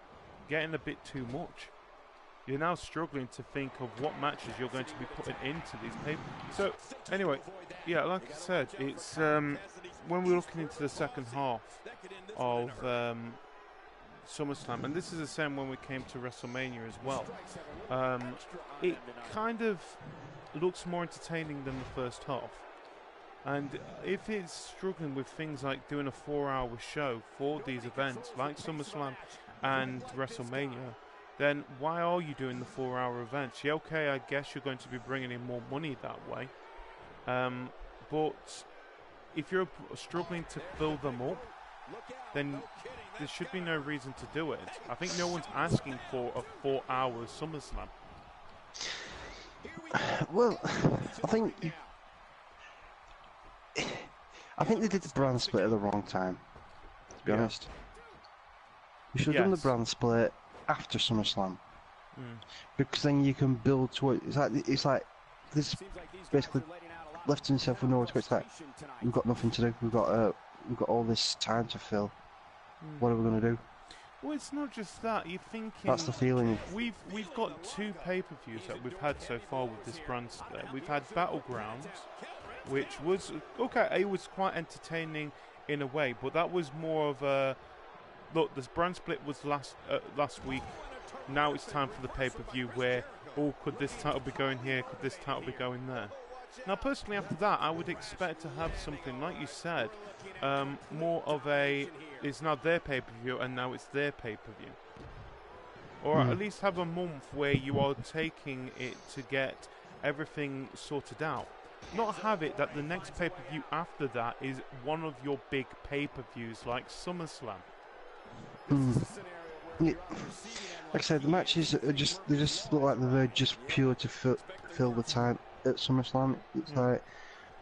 getting a bit too much. You're now struggling to think of what matches you're going to be putting into these papers. So, anyway, yeah, like I said, it's when we're looking into the second half of SummerSlam, and this is the same when we came to WrestleMania as well, it kind of looks more entertaining than the first half. And if it's struggling with things like doing a 4-hour show for these events, like SummerSlam and WrestleMania, then why are you doing the 4-hour events? Yeah, okay, I guess you're going to be bringing in more money that way. But if you're struggling to fill them up, then there should be no reason to do it. I think no one's asking for a 4-hour SummerSlam. Well, I think they did the brand split at the wrong time, to be honest. You should have done the brand split after SummerSlam, because then you can build to it. It's like this basically left himself with nowhere to go. It's like, we've got nothing to do. We've got all this time to fill. What are we going to do? Well, it's not just that. You're thinking. That's the feeling. We've got 2 pay-per-views that we've had so far with this brand split. We've had Battlegrounds, which was okay. It was quite entertaining in a way, but that was more of a look. This brand split was last week. Now it's time for the pay-per-view where, oh, could this title be going here? Could this title be going there? Now, personally, after that, I would expect to have something, like you said, more of a, it's now their pay-per-view and now it's their pay-per-view. Or at least have a month where you are taking it to get everything sorted out. not have it that the next pay-per-view after that is one of your big pay-per-views like SummerSlam? Yeah. Like I said, the matches are they just look like they're just pure to fill the time at SummerSlam. It's like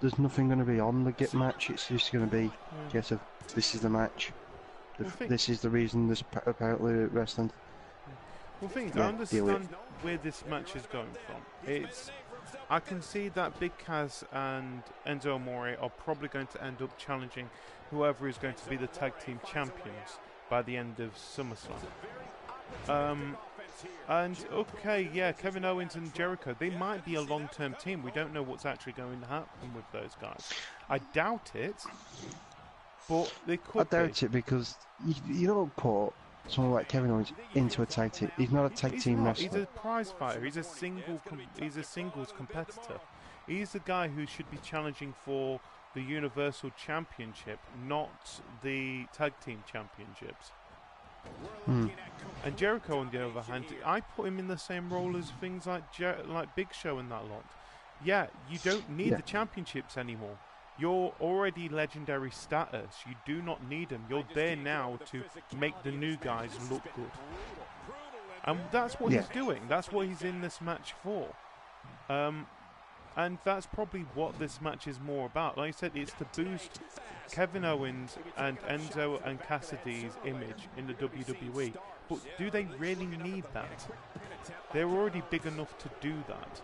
there's nothing going to be on the match. It's just going to be a case of this is the match. This is the reason there's apparently wrestling. Well, I understand where this match is going from. I can see that Big Cass and Enzo Amore are probably going to end up challenging whoever is going to be the tag team champions by the end of SummerSlam. And okay, yeah, Kevin Owens and Jericho, they might be a long-term team. We don't know what's actually going to happen with those guys. I doubt it, but they could. I doubt it because you don't put someone like Kevin Owens into a tag team. He's not a tag team wrestler. He's a prize fighter. He's a singles competitor. He's the guy who should be challenging for the Universal Championship, not the tag team championships. And Jericho, on the other hand, I put him in the same role as things like Big Show and that lot. Yeah, you don't need the championships anymore. You're already legendary status. You do not need them. You're there now to make the new guys look good. And that's what he's doing. That's what he's in this match for. And that's probably what this match is more about. Like I said, it's to boost Kevin Owens and Enzo and Cassidy's image in the WWE. But do they really need that? They're already big enough to do that.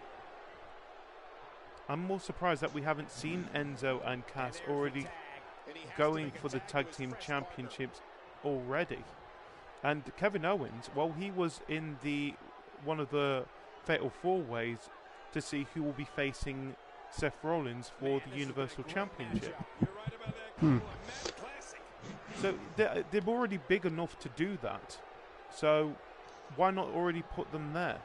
I'm more surprised that we haven't seen Enzo and Cass already going for the tag team championships already. And Kevin Owens, well, he was in one of the Fatal 4-Ways to see who will be facing Seth Rollins for the Universal Championship. So they're already big enough to do that. So why not already put them there?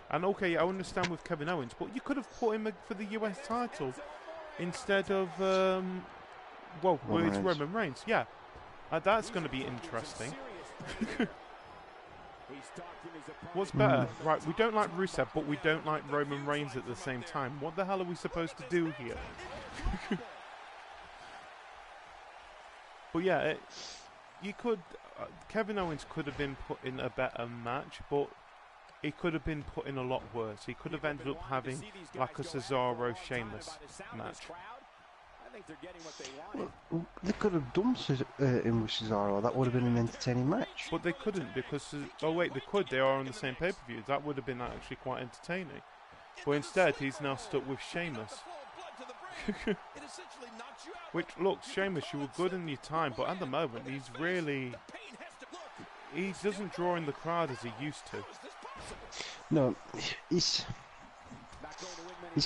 And okay, I understand with Kevin Owens, but you could have put him for the US title instead of, it's Roman Reigns. Yeah, that's going to be interesting. What's better? Right, we don't like Rusev, but we don't like Roman Reigns at the same time. What the hell are we supposed to do here? But yeah, you could. Kevin Owens could have been put in a better match, but he could have been put in a lot worse. He could have ended up having like a CESARO SHEAMUS match. Well, they could have done in with CESARO. That would have been an entertaining match. But they couldn't because they could. They are on the same pay-per-view. That would have been actually quite entertaining. But instead, he's now stuck with SHEAMUS. Which, look, SHEAMUS, you were good in your time, but at the moment, he doesn't draw in the crowd as he used to. No, he's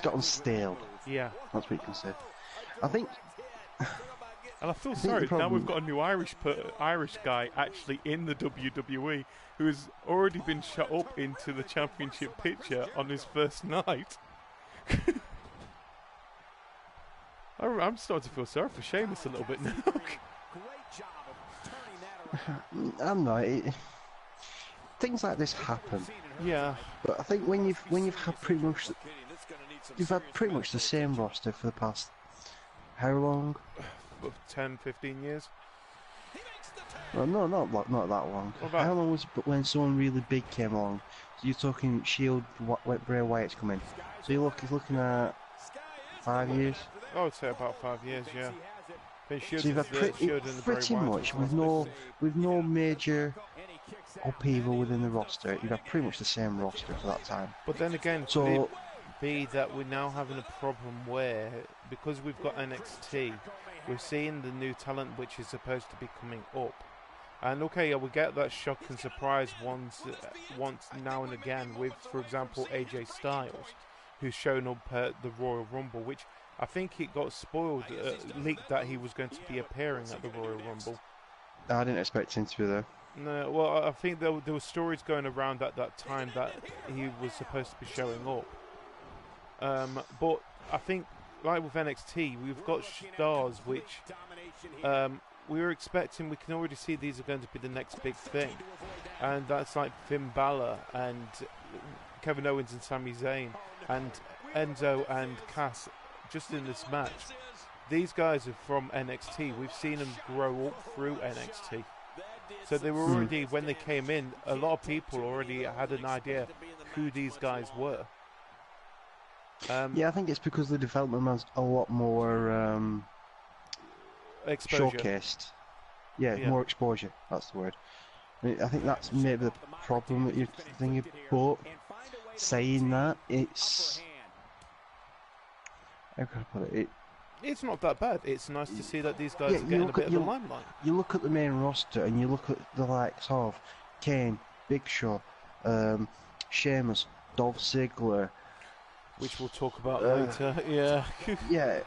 gotten stale. Yeah. That's what you can say. I think... And I feel sorry, now we've got a new Irish guy actually in the WWE who has already been shut up into the championship picture on his first night. I'm starting to feel sorry for SHEAMUS a little bit now. I'm not. Things like this happen. Yeah. But I think when you've had pretty much the same roster for the past how long? 10, 15 years. Well, no, not that long. How long was it when someone really big came along? So you're talking Shield, Bray Wyatt's coming. So you're looking at 5 years. I would say about 5 years, yeah. So you've had pretty much with no major upheaval within the roster. You've had pretty much the same roster for that time. But then again, could it be that we're now having a problem where, because we've got NXT, we're seeing the new talent which is supposed to be coming up. And okay, we get that shock and surprise once now and again with, for example, AJ Styles, who's shown up at the Royal Rumble, which I think it got spoiled, leaked that he was going to be appearing at the Royal Rumble. I didn't expect him to be there. No, well, I think there were stories going around at that time that he was supposed to be showing up. But I think, like with NXT, we've got stars which we were expecting. We can already see these are going to be the next big thing, and that's like Fin Balor and Kevin Owens and Sami Zayn and Enzo and Cass just in this match, these guys are from NXT. We've seen them grow up through NXT. So they were already, when they came in, a lot of people already had an idea who these guys were. Yeah, I think it's because the development was a lot more Exposure. showcased. Yeah, more exposure, that's the word. I think that's maybe the problem that you're thinking, but saying that, it's... How can I put it? It's not that bad. It's nice to see that these guys are getting a bit of the limelight. You look at the main roster and you look at the likes of Kane, Big Show, Sheamus, Dolph Zigler, which we'll talk about later. Yeah. Yeah,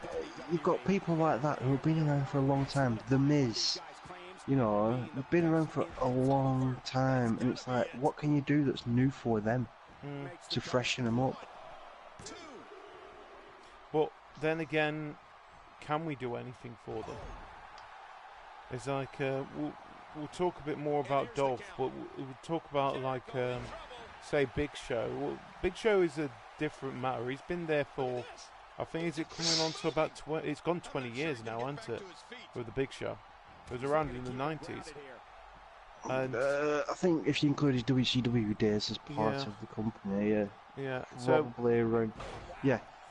you've got people like that who have been around for a long time. The Miz, you know, they've been around for a long time, and it's like, what can you do that's new for them to freshen them up? But then again, can we do anything for them? It's like we'll talk a bit more about Dolph, but we'll talk about like say Big Show. Well, Big Show is a different matter. He's been there for, I think, is it coming on to about 20? It's gone 20 years now, hasn't it? With the Big Show, it was around in the 90s. And I think if you include his WCW days as part of the company, yeah, probably around,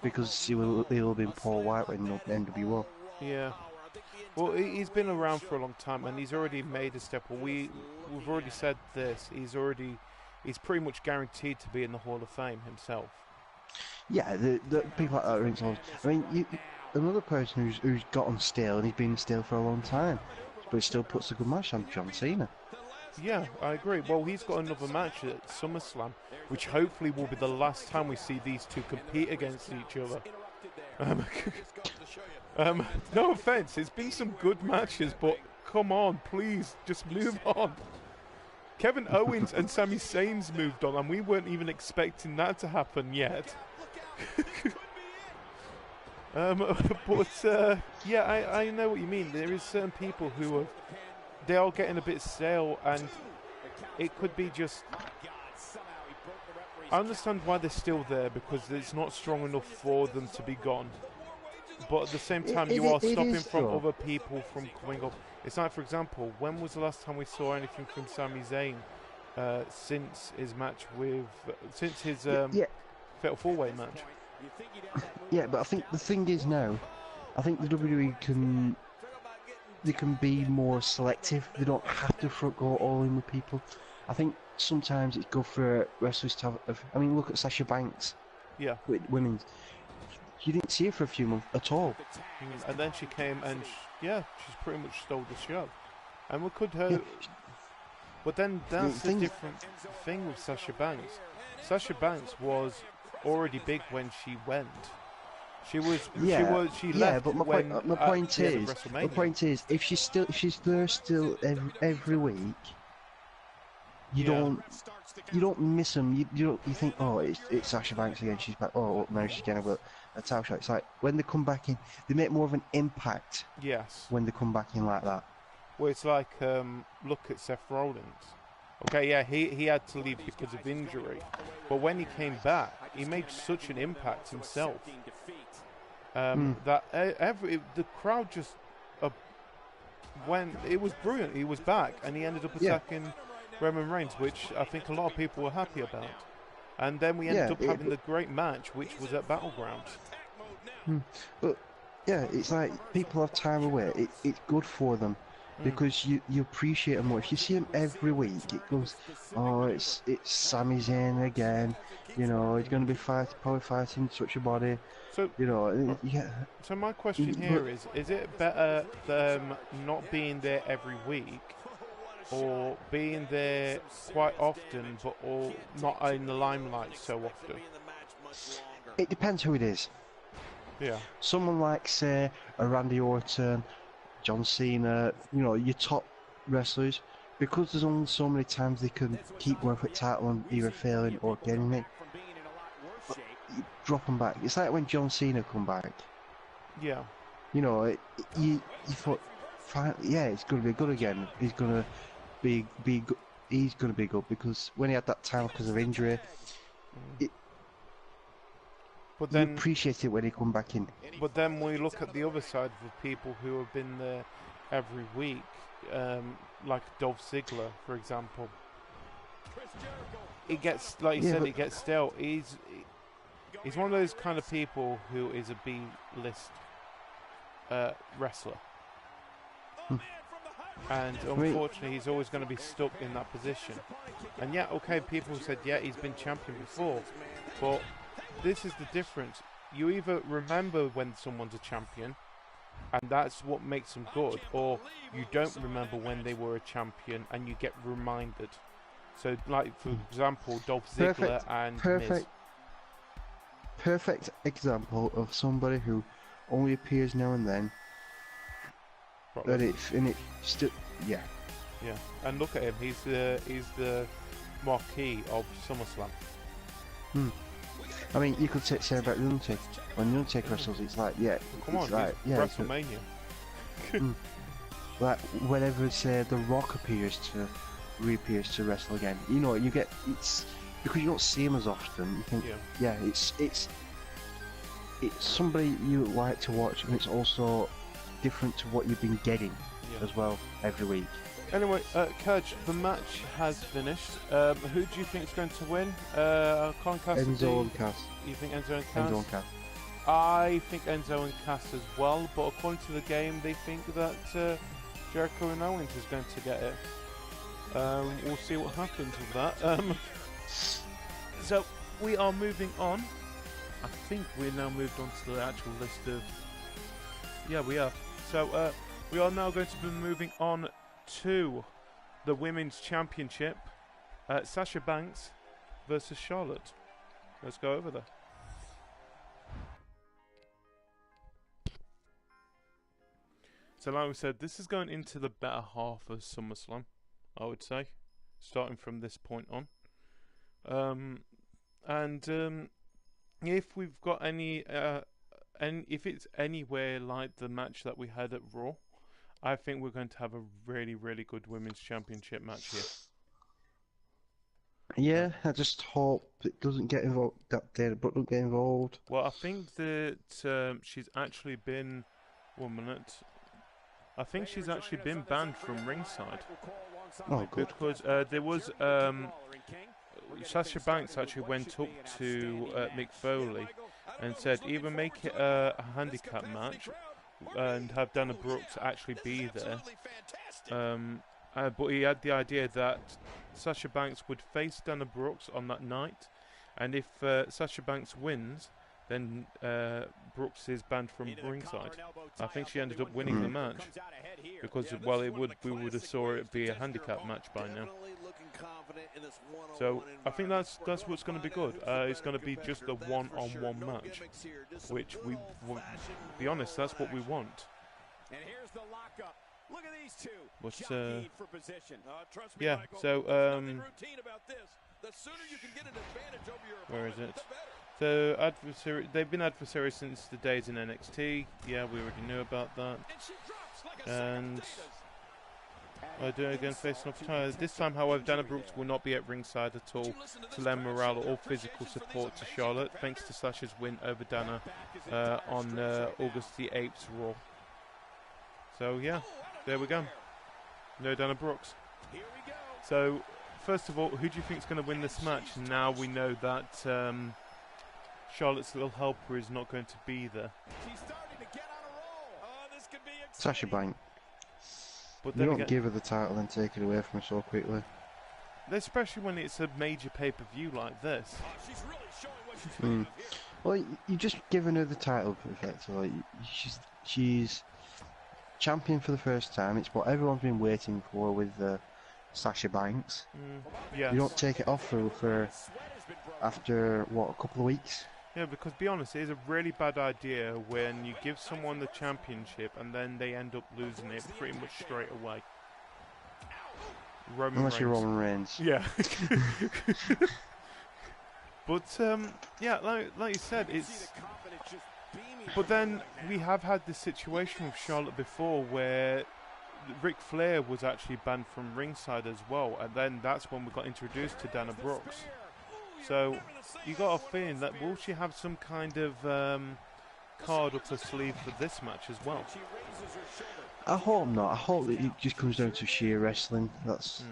because he'll have been Paul White when NWO. Yeah. Well, he's been around for a long time, and he's already made a step. We've already said this. He's pretty much guaranteed to be in the Hall of Fame himself. Yeah, the people like that are involved. I mean, another person who's gotten stale, and he's been stale for a long time, but he still puts a good match on, John Cena. Yeah, I agree. Well, he's got another match at SummerSlam, which hopefully will be the last time we see these two compete against each other. No offense, it's been some good matches, but come on, please, just move on. Kevin Owens and Sami Zayn's moved on, and we weren't even expecting that to happen yet. Yeah, I know what you mean. There is certain people who they are getting a bit stale, and it could be just... I understand why they're still there, because it's not strong enough for them to be gone. But at the same time, you are stopping from other people from coming up. It's like, for example, when was the last time we saw anything from Sami Zayn since his match with... since his Fatal 4-Way match? Yeah, but I think the thing is now, I think the WWE can... They can be more selective. They don't have to go all in with people. I think sometimes it's good for wrestlers to have... I mean, look at Sasha Banks. Yeah. With women's. You didn't see her for a few months at all. And then she came and, she's pretty much stole the show. And we could have... Yeah. But then that's the different thing with Sasha Banks. Sasha Banks was already big when she went. She left. But my point is, if she's there still every week, you don't miss them. You think, oh, it's Sasha Banks again. She's back. Oh, now she's getting a title shot. It's like when they come back in, they make more of an impact. Yes. When they come back in like that. Well, it's like look at Seth Rollins. Okay, yeah, he had to leave because of injury, but when he came back, he made such an impact himself. That the crowd just when it was brilliant. He was back, and he ended up attacking Roman Reigns, which I think a lot of people were happy about. And then we ended up having the great match, which was at Battleground. But yeah, it's like people have time away. It's good for them because you appreciate them more. If you see them every week, it goes, oh, it's Sami Zayn again. You know, he's going to be probably fighting such a body. So, you know, So my question here is it better them not being there every week, or being there quite often, but not in the limelight so often? It depends who it is. Yeah. Someone like, say, a Randy Orton, John Cena, you know, your top wrestlers, because there's only so many times they can keep going for the title and either failing or getting it. You drop them back. It's like when John Cena come back. Yeah. You know, you thought, fine, yeah, it's going to be good again. He's going to be good. He's going to be good because when he had that time because of injury, But you then, appreciate it when they come back in. but then we look at the other side of the people who have been there every week, like Dolph Ziggler, for example. It gets, like you said, it gets stale. He's one of those kind of people who is a B-list wrestler. And unfortunately, he's always going to be stuck in that position. And yeah, okay, people said, yeah, he's been champion before. But this is the difference. You either remember when someone's a champion, and that's what makes them good, or you don't remember when they were a champion, and you get reminded. So, like, for example, Dolph Ziggler and Miz. Perfect example of somebody who only appears now and then. But it still, yeah. Yeah, and look at him. He's the marquee of SummerSlam. I mean, you could say about the Undertaker. When the Undertaker wrestles, it's like, yeah. Come on, like, yeah, WrestleMania. Like whenever The Rock reappears to wrestle again, you know, you get it's because you don't see him as often. You think, yeah, it's somebody you like to watch, and it's also different to what you've been getting as well every week. Anyway, Cajr, the match has finished. Who do you think is going to win? Enzo and Cass. You think Enzo and Cass? Enzo and Cass. I think Enzo and Cass as well, but according to the game, they think that Jericho and Owens is going to get it. We'll see what happens with that. So we are moving on. I think we're now moved on to the actual list of. Yeah, we are. So we are now going to be moving on to the Women's Championship. Sasha Banks versus Charlotte. Let's go over there. So like we said, this is going into the better half of SummerSlam, I would say, starting from this point on. If we've got any, if it's anywhere like the match that we had at Raw, I think we're going to have a really, really good Women's Championship match here. Yeah, I just hope it doesn't get involved. That Dana Brooke doesn't get involved. Well, I think that she's actually been 1 minute. I think she's actually been banned from ringside. Oh, good. Because there was Sasha Banks actually went up to Mick Foley and said either make it a handicap match and have Dana Brooks actually be there. But he had the idea that Sasha Banks would face Dana Brooks on that night, and if Sasha Banks wins, then Brooks is banned from ringside. I think she ended up winning the match because, well, we would have saw it be a handicap match by now. So I think that's what's going to be good. It's going to be just a one-on-one match, which we be honest, that's what we want. And here's the lockup. Look at these two. Yeah. So where is it? So adversary, they've been adversaries since the days in NXT. Yeah, we already knew about that. And I do it again facing off time. This time, however, Dana Brooks will not be at ringside at all to lend morale or physical support to Charlotte, thanks to Sasha's win over Dana on August the 8th's Raw. So yeah, there we go. No Dana Brooks. So first of all, who do you think is going to win this match? Now we know that Charlotte's little helper is not going to be there. Sasha Banks. But you don't give her the title and take it away from her so quickly. Especially when it's a major pay-per-view like this. Well, you're just giving her the title, effectively. She's champion for the first time. It's what everyone's been waiting for with Sasha Banks. Yeah. You don't take it off her for after, what, a couple of weeks? Yeah, because be honest, it is a really bad idea when you give someone the championship and then they end up losing it pretty much straight away. Unless you're Roman Reigns. Yeah. But yeah, like you said, it's. But then we have had this situation with Charlotte before where Ric Flair was actually banned from ringside as well, and then that's when we got introduced to Dana Brooks. So you got a feeling that will she have some kind of card up her sleeve for this match as well? I hope not. I hope that it just comes down to sheer wrestling. That's.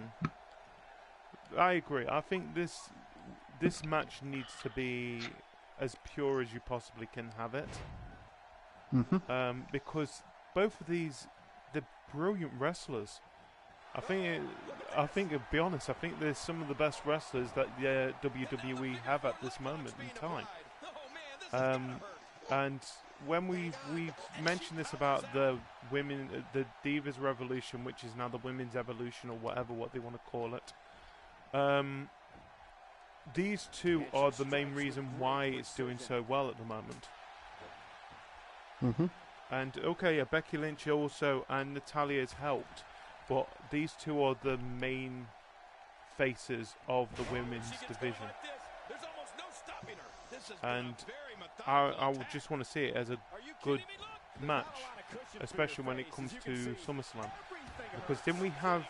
I agree. I think this match needs to be as pure as you possibly can have it. Because both of these, they're brilliant wrestlers. I think, to be honest, I think they're some of the best wrestlers that the WWE have at this moment in time. And when we mentioned this about the women, the Divas Revolution, which is now the Women's Evolution or whatever what they want to call it, these two are the main reason why it's doing so well at the moment. And okay, yeah, Becky Lynch also and Natalia's helped, but these two are the main faces of the women's division. And I would just want to see it as a good match, especially when it comes to SummerSlam. Because didn't we have,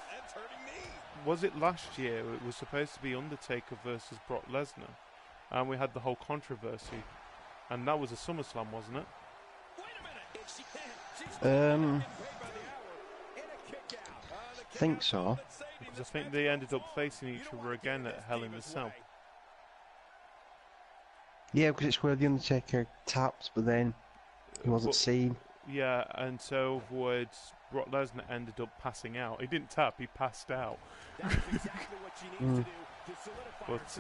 was it last year, it was supposed to be Undertaker versus Brock Lesnar, and we had the whole controversy, and that was a SummerSlam, wasn't it? Think so. Because I think they ended up facing each other again at Hell in a Cell. Yeah, because it's where the Undertaker tapped, but then he wasn't seen. Yeah, and so words, Brock Lesnar ended up passing out. He didn't tap, he passed out. But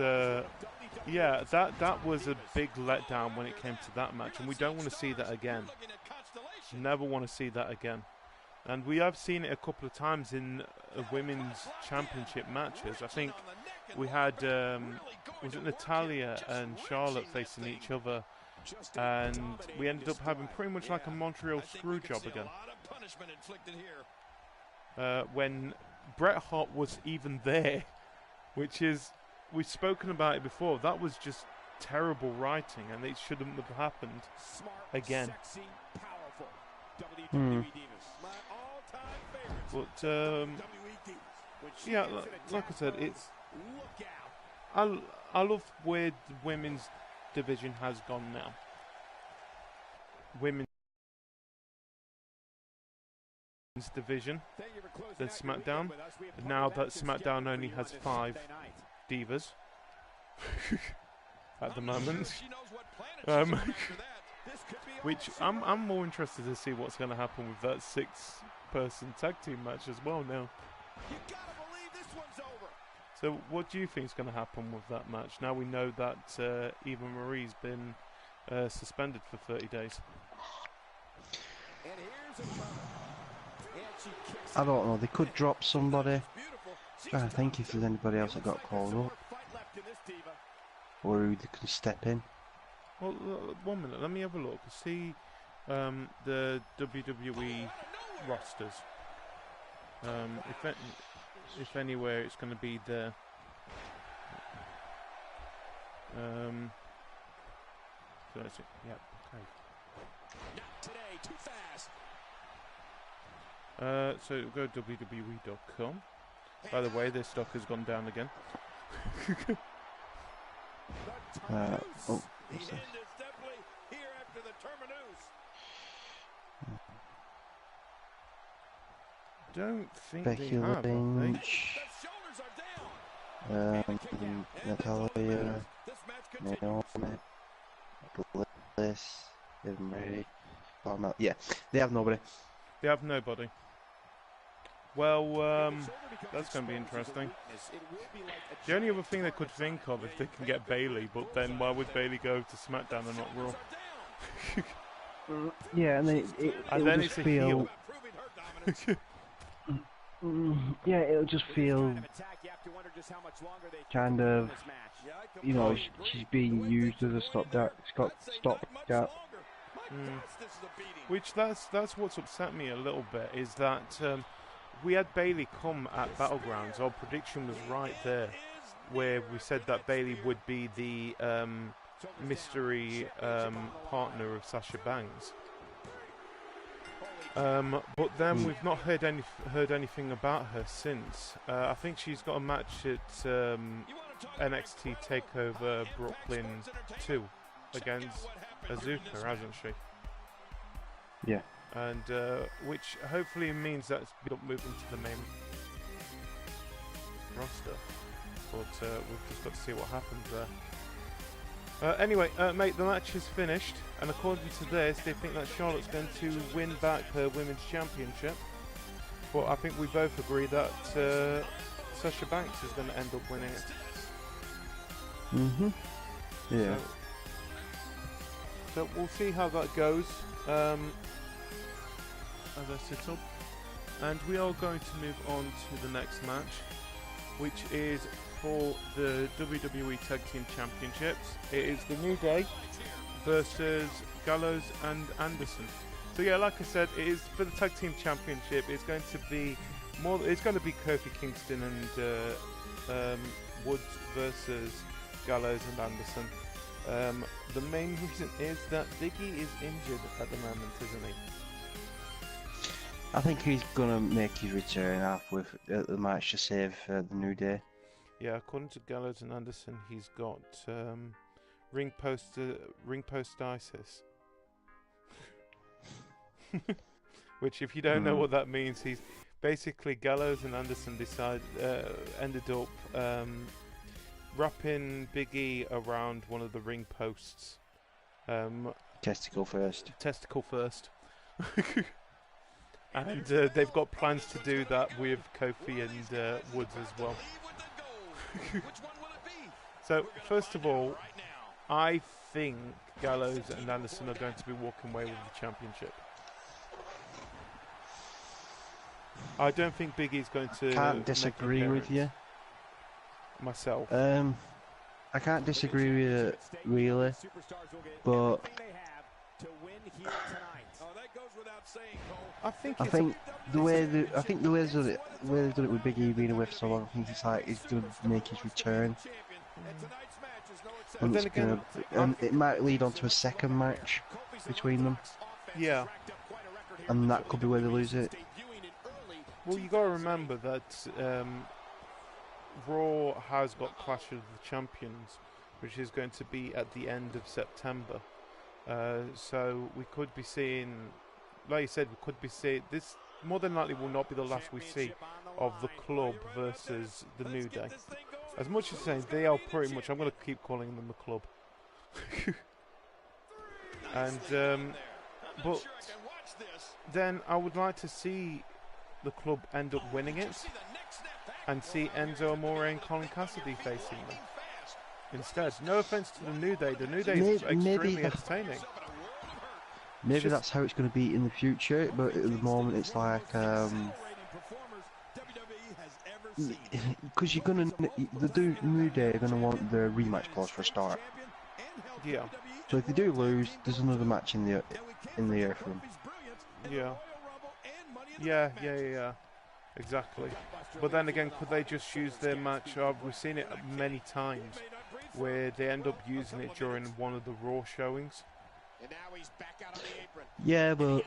yeah, that was a big letdown when it came to that match, and we don't want to see that again. Never want to see that again. And we have seen it a couple of times in women's championship matches. I think we had, was it Natalia and Charlotte facing each other, and we ended up having pretty much like a Montreal Screwjob again. When Bret Hart was even there, which is, we've spoken about it before, that was just terrible writing, and it shouldn't have happened again. But yeah, like I said, it's I love where the women's division has gone now. Women's division, then SmackDown. Now that SmackDown only has 5 divas at the moment. Which I'm more interested to see what's going to happen with that 6-person tag team match as well now. So what do you think is going to happen with that match? Now we know that Eva Marie's been suspended for 30 days. I don't know, they could drop somebody. I'm trying to think if there's anybody else that got called up. Or who they can step in. Well, 1 minute, let me have a look. See the WWE rosters. If anywhere, it's going to be there. So that's it. Yeah. Okay. Not today, too fast. So go to WWE.com. By the way, this stock has gone down again. Oh, what's this? Don't think Becky they have, Lynch, Natalia, Naomi, Bliss, Eva Marie. Oh no, yeah, they have nobody. They have nobody. Well, that's going to be interesting. The only other thing they could think of if they can get Bayley, but then why would Bayley go to SmackDown and not Raw? Yeah, and then it'll just feel. Yeah, it'll just feel kind of, you know, she's being used as a stopgap. Which that's what's upset me a little bit, is that we had Bayley come at Battlegrounds. Our prediction was right there, where we said that Bayley would be the mystery partner of Sasha Banks. But then we've not heard anything about her since. I think she's got a match at NXT TakeOver Brooklyn 2 against Azuka, hasn't she? Yeah. And which hopefully means that it's moving to the main roster. But we've just got to see what happens there. Anyway, mate, the match is finished, and according to this, they think that Charlotte's going to win back her Women's Championship. But I think we both agree that Sasha Banks is going to end up winning it. Mhm. Yeah. So we'll see how that goes as I sit up. And we are going to move on to the next match, which is for the WWE Tag Team Championships. It is the New Day versus Gallows and Anderson. So yeah, like I said, it is for the Tag Team Championship. It's going to be more. It's going to be Kofi Kingston and Woods versus Gallows and Anderson. The main reason is that Biggie is injured at the moment, isn't he? I think he's gonna make his return halfway the match to save the New Day. Yeah, according to Gallows and Anderson, he's got ring post-itis. Which, if you don't know what that means, he's basically Gallows and Anderson ended up wrapping Big E around one of the ring posts. Testicle first. Testicle first. And they've got plans to do that with Kofi and Woods as well. So, first of all, I think Gallows and Anderson are going to be walking away with the championship. I don't think Big E's going to. Can't disagree with you. Myself. I can't disagree with you, really, but I think the way they've done it with Big E being away for so long, I think it's like he's going to make his return. And, then again, and it might lead on to a second match between them. Yeah. And that could be where they lose it. Well, you got to remember that Raw has got Clash of the Champions, which is going to be at the end of September. So we could be seeing, like you said, we could be seeing this. More than likely, will not be the last we see of the Club versus the New Day. As much as saying they are pretty much, I'm going to keep calling them the Club. And but then I would like to see the Club end up winning it and see Enzo Amore and Colin Cassidy facing them instead. No offense to the New Day. The New Day is extremely entertaining. Maybe that's how it's going to be in the future, but at the moment it's like because the New Day are going to want their rematch clause for a start. Yeah. So if they do lose, there's another match in the air for them. Yeah. Yeah. Exactly. But then again, could they just use their match? We've seen it many times where they end up using it during one of the Raw showings. Yeah, but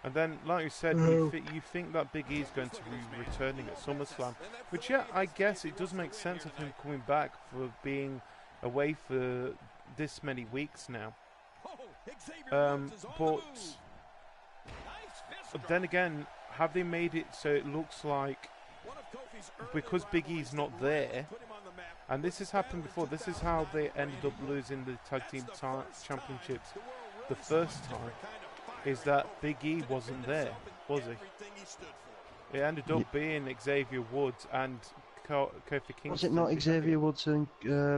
and then, like you said, you think that Big E is going to be returning at SummerSlam, which, yeah, I guess it does make sense of him coming back for being away for this many weeks now. But then again, have they made it so it looks like because Big E's not there, and this has happened before, this is how they ended up losing the Tag Team Championships the first time, is that Big E wasn't there, was he? It ended up being Xavier Woods and Kofi Kingston. Was it not Xavier Woods and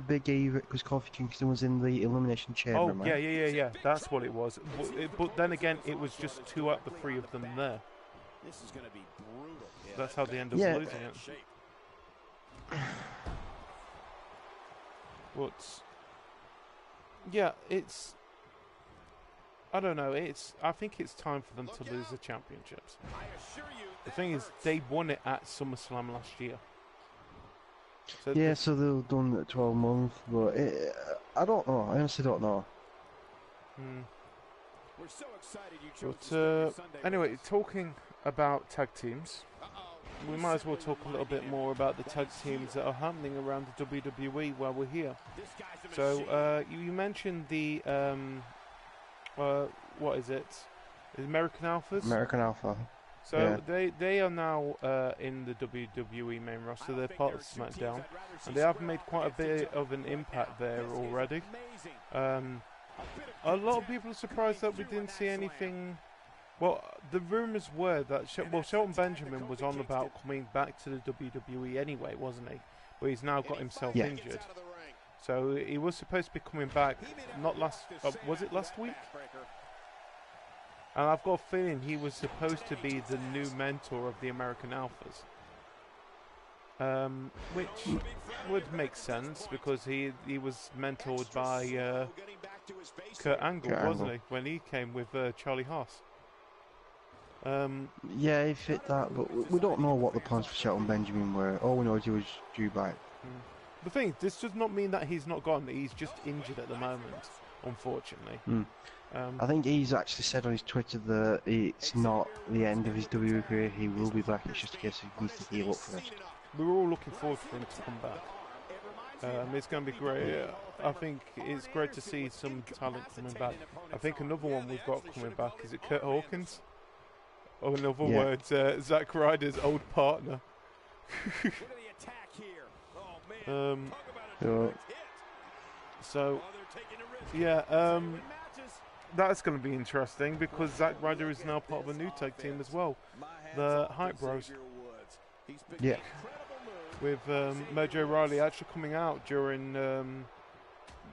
Big E because Kofi Kingston was in the Elimination Chamber? Oh, yeah, that's what it was. But then again, it was just 2 out of the 3 of them there. This is going to be brutal. That's how they end up losing it. But yeah, it's, I don't know, I think it's time for them to lose the championships. The thing is, they won it at SummerSlam last year. So yeah, so they've done it 12 months, but I don't know. I honestly don't know. We're so excited you chose but anyway, talking about tag teams, we might as well talk a little bit more about the tag teams that are happening around the WWE while we're here. So you mentioned the what is it? American Alphas. American Alpha. So they are now in the WWE main roster. They're part of SmackDown, and they have made quite a bit of an impact there already. A lot of people are surprised that we didn't see anything. Well, the rumours were that Shelton Benjamin was on about coming back to the WWE anyway, wasn't he? But he's now got himself injured. So he was supposed to be coming back. Not last. Was it last week? And I've got a feeling he was supposed to be the new mentor of the American Alphas. Which would make sense because he was mentored by Kurt Angle, wasn't he? When he came with Charlie Haas. Yeah, he fit that, but we don't know what the plans for Shelton Benjamin were. All we know is he was due back. The thing is, this does not mean that he's not gone. He's just injured at the moment, unfortunately. I think he's actually said on his Twitter that it's not the end of his WWE career. He will be back. It's just a case he needs to heal up first. We're all looking forward for him to come back. It's going to be great. I think it's great to see some talent coming back. I think another one we've got coming back, is it Kurt Hawkins? Or in other words, Zack Ryder's old partner. So, yeah, that's going to be interesting because Zack Ryder is now part of a new tag team as well, the Hype Bros. Yeah. With Mojo Rawley actually coming out during,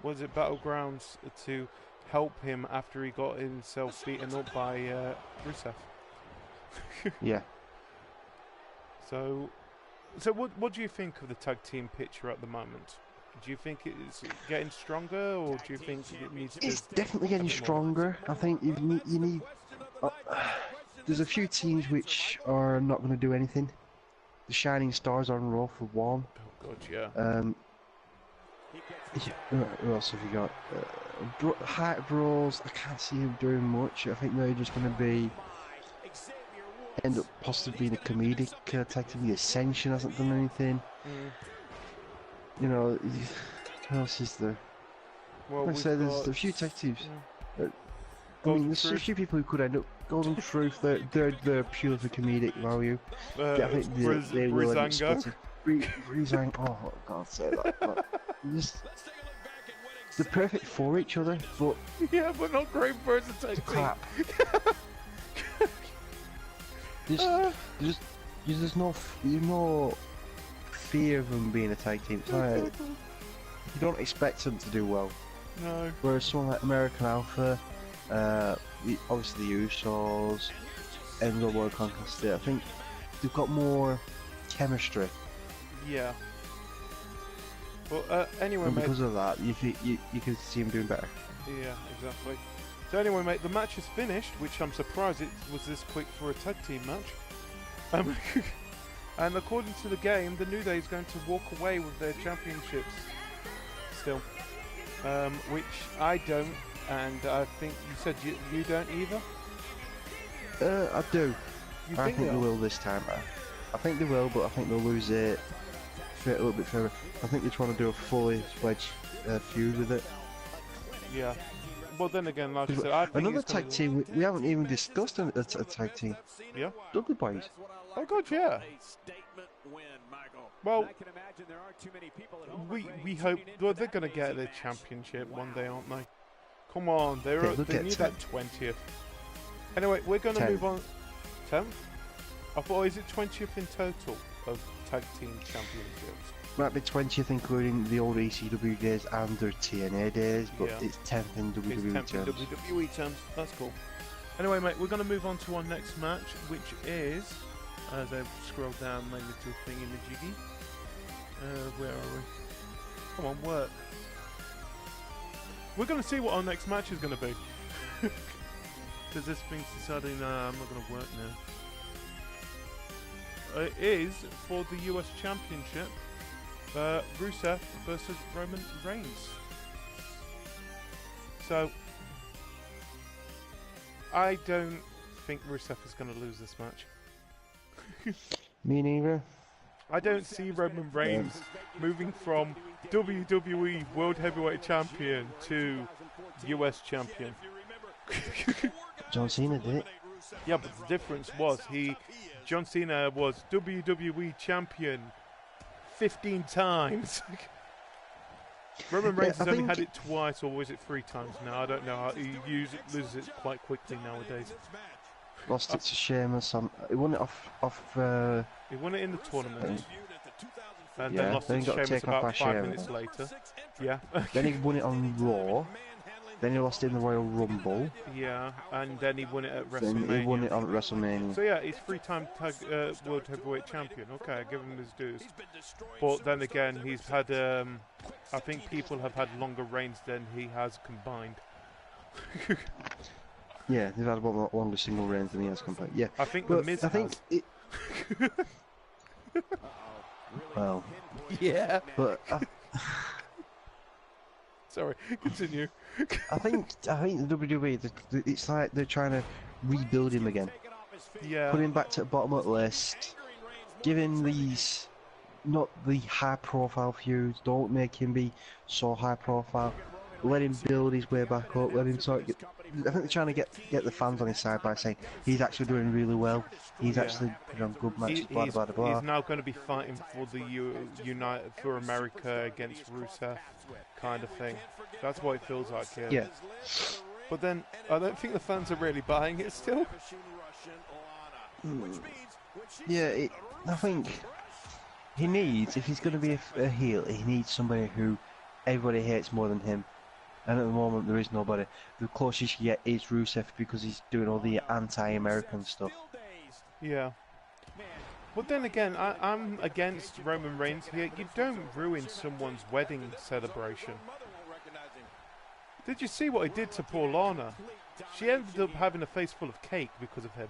was it Battlegrounds, to help him after he got himself beaten up by Rusev. Yeah. So what do you think of the tag team picture at the moment? Do you think it's getting stronger, or do you think it needs to... It's definitely getting stronger. I think you need there's a few teams which are not going to do anything. The Shining Stars on Raw for one. Oh god, yeah. Who else have you got? Hype Bros, I can't see him doing much. I think they're just going to end up possibly being a comedic tag team. The Ascension hasn't done anything. You know, who else is there? Well, like I said, there's a few tag teams. I mean, there's a few people who could end up. Golden Truth, they're pure for comedic value. I think they will end up splitting. Breezango, oh, I can't say that. But they're perfect for each other, but but not great for as a tag team. Crap. There's no fear of them being a tag team. It's like, you don't expect them to do well. No. Whereas someone like American Alpha, obviously the Usos, and the World Conquest, I think they've got more chemistry. Yeah. Well, anyway, and because of that, you can see them doing better. Yeah, exactly. So anyway, mate, the match is finished, which I'm surprised it was this quick for a tag team match. And according to the game, the New Day is going to walk away with their championships still, which I don't, and I think you said you don't either. I do. I think they will this time. I think they will, but I think they'll lose it a little bit further. I think they're trying to do a fully fledged feud with it. Yeah. Well, then again, like I said, I think another tag team we haven't even discussed a tag team. Yeah. Dudley Boys. Oh god, yeah. Well, we hope. Well, they're gonna get their championship one day, aren't they? Come on, they need that 20th. Anyway, we're gonna move on. 10th? I thought, is it 20th in total of tag team championships? Might be 20th, including the old ECW days and their TNA days, but it's 10th in WWE terms. In WWE terms. That's cool. Anyway, mate, we're going to move on to our next match, which is, as I scroll down my little thingy-majiggy. Where are we? Come on, work. We're going to see what our next match is going to be. Because this thing's deciding, I'm not going to work now. It is for the US Championship. Rusev versus Roman Reigns. So, I don't think Rusev is going to lose this match. Me neither. I don't see Roman Reigns moving from WWE World Heavyweight Champion to US Champion. John Cena did it. Yeah, but the difference was John Cena was WWE Champion 15 times. Roman Reigns has only had it twice, or was it 3 times now? I don't know. He loses it quite quickly nowadays. Lost it to Sheamus. He won it off. He won it in the tournament, and yeah, then lost it to got Sheamus taken off by about 5 Sheamus. minutes later. Yeah. Then he won it on Raw. Then he lost it in the Royal Rumble. Yeah, and then he won it at Then WrestleMania. he won it on WrestleMania. So yeah, he's 3-time World Heavyweight Champion. Okay, I give him his dues. But then again, he's had, I think people have had longer reigns than he has combined. Yeah, they've had one longer single reigns than he has combined. Yeah, I think the Miz has. Well, yeah. But Sorry, continue. I think the WWE, it's like they're trying to rebuild him again. Yeah. Put him back to the bottom of the list. Give him these, not the high-profile feuds. Don't make him be so high-profile. Let him build his way back up. Let him sort of I think they're trying to get the fans on his side by saying he's actually doing really well. He's actually putting on good matches. Blah blah blah. He's now going to be fighting for the United for America against Rusev, kind of thing. That's what it feels like here. Yeah. But then I don't think the fans are really buying it still. Yeah, I think he needs, if he's going to be a heel, he needs somebody who everybody hates more than him. And at the moment, there is nobody. The closest you get is Rusev because he's doing all the anti-American stuff. Yeah. But then again, I'm against Roman Reigns here. You don't ruin someone's wedding celebration. Did you see what he did to poor Lana? She ended up having a face full of cake because of him.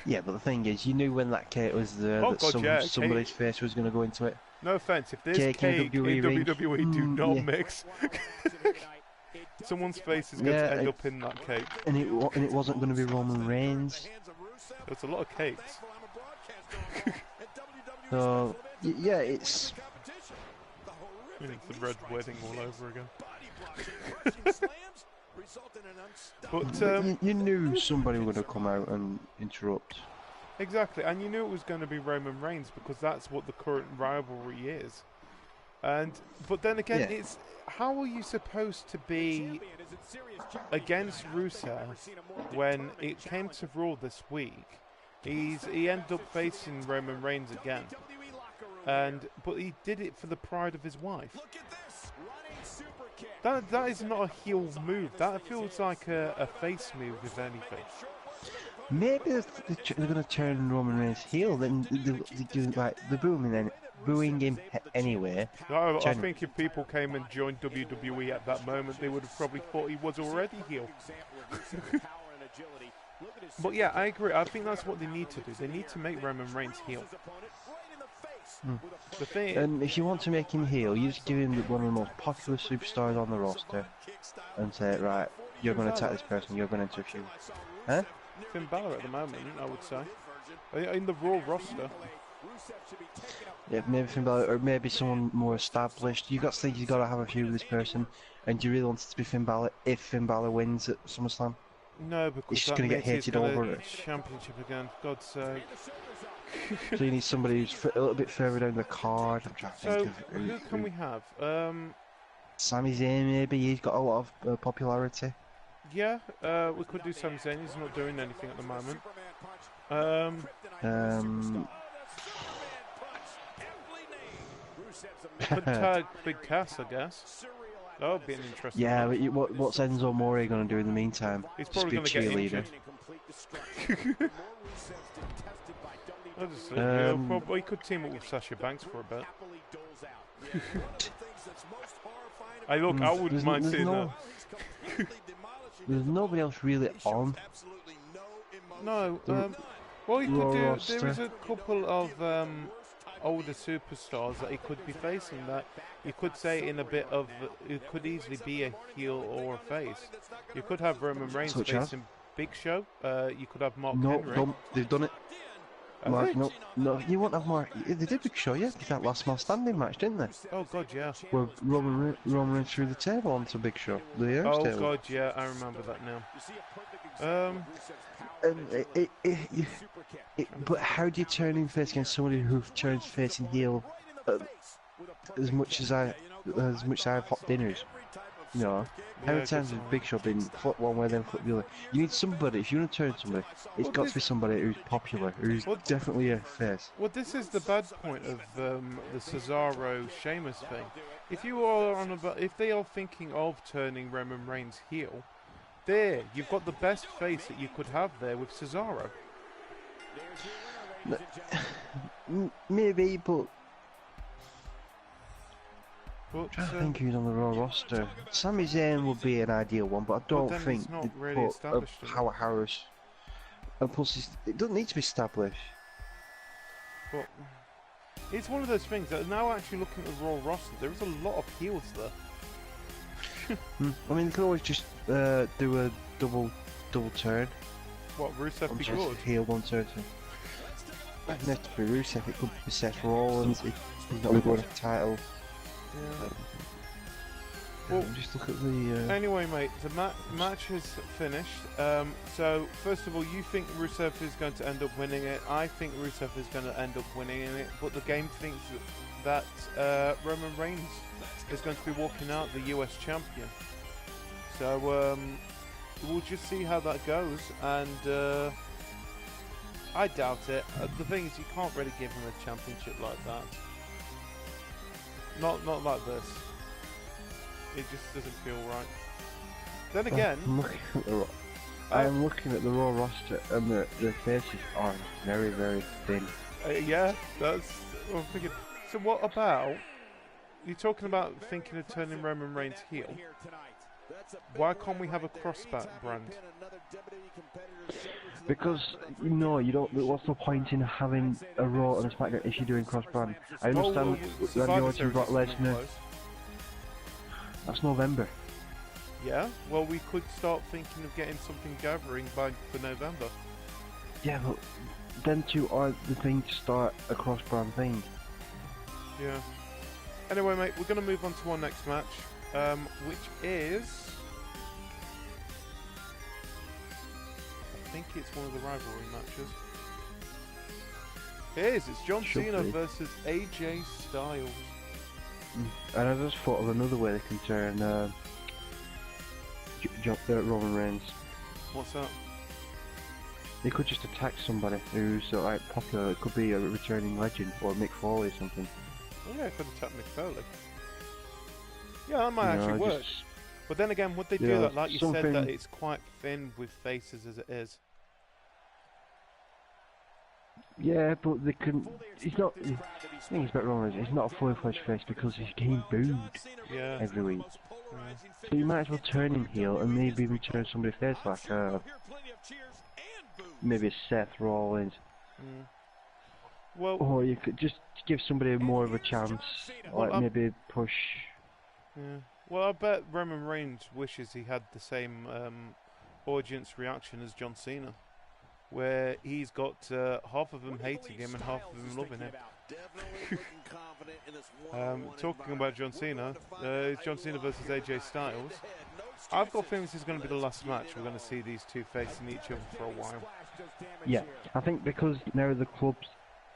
Yeah, but the thing is, you knew when that cake was there that somebody's face was going to go into it. No offense, if there's cake in WWE, do not mix. Someone's face is going to end up in that cake. And it wasn't going to be Roman Reigns. There's a lot of cakes. So, yeah, it's... It's the red wedding all over again. But you knew somebody was going to come out and interrupt. Exactly, and you knew it was going to be Roman Reigns because that's what the current rivalry is. But then again, it's how are you supposed to be against Rusev when it came to Raw this week? He ended up facing Roman Reigns again, but he did it for the pride of his wife. That is not a heel move. That feels like a face move, if anything. Maybe if they're going to turn Roman Reigns heel, then they're booing him anyway. No, I think if people came and joined WWE at that moment, they would have probably thought he was already heel. But yeah, I agree. I think that's what they need to do. They need to make Roman Reigns heel. The thing and if you want to make him heel, you just give him one of the most popular superstars on the roster and say, right, you're going to attack this person, you're going to interfere. Huh? Fin Balor at the moment, I would say. In the Raw roster. Yeah, maybe Fin Balor, or maybe someone more established. You got to think you've got to have a feud with this person, and do you really want it to be Fin Balor if Fin Balor wins at SummerSlam? No, because he's just going to get hated over it. Championship again, for God's sake. So you need somebody who's a little bit further down the card. I'm trying to think of who can we have? Sami Zayn, maybe. He's got a lot of popularity. Yeah, we could do Sami Zayn. He's not doing anything at the moment. Could tag Big Cass, I guess. That would be an interesting. Yeah, but what's Enzo Amore going to do in the meantime? He's probably going to get injured. He could team up with Sasha Banks for a bit. I wouldn't mind seeing that. There's nobody else really on. No. Well, he could do. There is a couple of older superstars that he could be facing. That you could say in a bit of. It could easily be a heel or a face. You could have Roman Reigns facing Big Show. You could have Mark Henry. No, they've done it. Mark, no, you won't have more. They did Big Show, yeah. Did that last man standing match, didn't they? Oh God, yeah. Where Roman Reigns threw the table onto Big Show, the Eric's Oh table. God, yeah. I remember that now. But how do you turn him face against somebody who turns face and heel as much as I've hot dinners? You know, how many times has Big Show been flip one way then flip the other? You need somebody, if you want to turn somebody, it's got to be somebody who's popular, who's definitely a face. Well, this is the bad point of the CESARO SHEAMUS thing. If you are if they are thinking of turning Roman Reigns heel, there, you've got the best face that you could have there with CESARO. Maybe, but I'm trying to think who's on the Raw roster. Sami Zayn would be an ideal one, but I don't think not really put established. Howard Harris. And plus, it doesn't need to be established. But it's one of those things that now actually looking at the Raw roster, there is a lot of heels there. I mean, they could always just do a double turn. What, Rusev be good? Heel one turn. It doesn't have to be Rusev, it could be Seth Rollins if he's not going for the title. Yeah. Well, just look at the... Anyway, mate, the match is finished. So, first of all, you think Rusev is going to end up winning it. I think Rusev is going to end up winning it. But the game thinks that Roman Reigns is going to be walking out the US champion. So, we'll just see how that goes. And I doubt it. The thing is, you can't really give him a championship like that. Not like this. It just doesn't feel right. Then again, I am looking at the Raw roster, and the faces are very, very thin. Yeah, that's what I'm thinking. So what about, you're talking about thinking of turning Roman Reigns heel. Why can't we have a crossback brand? Because, you know, you don't. What's the point in having a Raw and a SmackDown if you're doing cross-brand? I understand that you've got Lesnar. That's November. Yeah, well, we could start thinking of getting something gathering for November. Yeah, but them two aren't the thing to start a cross-brand thing. Yeah. Anyway, mate, we're going to move on to our next match, which is... I think it's one of the rivalry matches. It is. It's John Cena versus AJ Styles. And I just thought of another way they can turn Roman Reigns. What's that? They could just attack somebody who's like popular. It could be a returning legend or Mick Foley or something. Oh yeah, I could attack Mick Foley. Yeah, that might actually work. But then again, would they do that? Like you said, that it's quite thin with faces as it is. Yeah, but they can. He's not. The thing is about Roman Reigns, he's not a fully fledged face because he's getting booed every week. Yeah. So you might as well turn him heel and maybe even turn somebody face like maybe Seth Rollins. Well, or you could just give somebody more of a chance, like maybe push. Yeah. Well, I bet Roman Reigns wishes he had the same audience reaction as John Cena, where he's got half of them hating him and half of them loving him. Talking about John Cena, John Cena versus AJ Styles. I've got feelings this is going to be the last match. We're going to see these two facing each other for a while. Yeah, I think because now the clubs,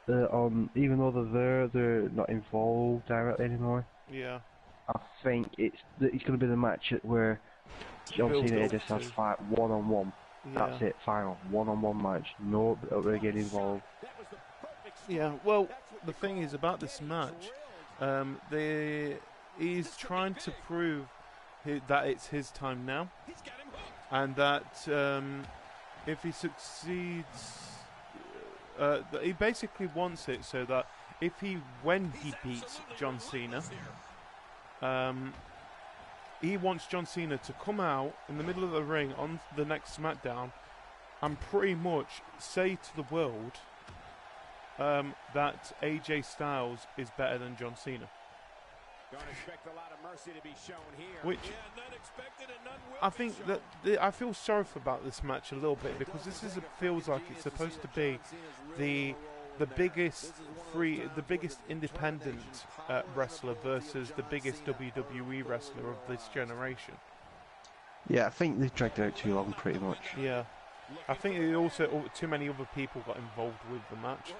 even though they're not involved directly anymore. Yeah. I think it's going to be the match where John Cena and AJ Styles fight one-on-one. Yeah. That's it, final. One-on-one match. No other getting involved. Yeah, well, the thing is about this match, he's trying to prove that it's his time now. And that if he succeeds, he basically wants it so that when he beats John Cena, he wants John Cena to come out in the middle of the ring on the next SmackDown and pretty much say to the world that AJ Styles is better than John Cena. Which I think that I feel sorry about this match a little bit because feels like it's supposed to be the the biggest independent wrestler versus the biggest WWE wrestler of this generation. Yeah, I think they've dragged it out too long, pretty much. Yeah. I think it also too many other people got involved with the match.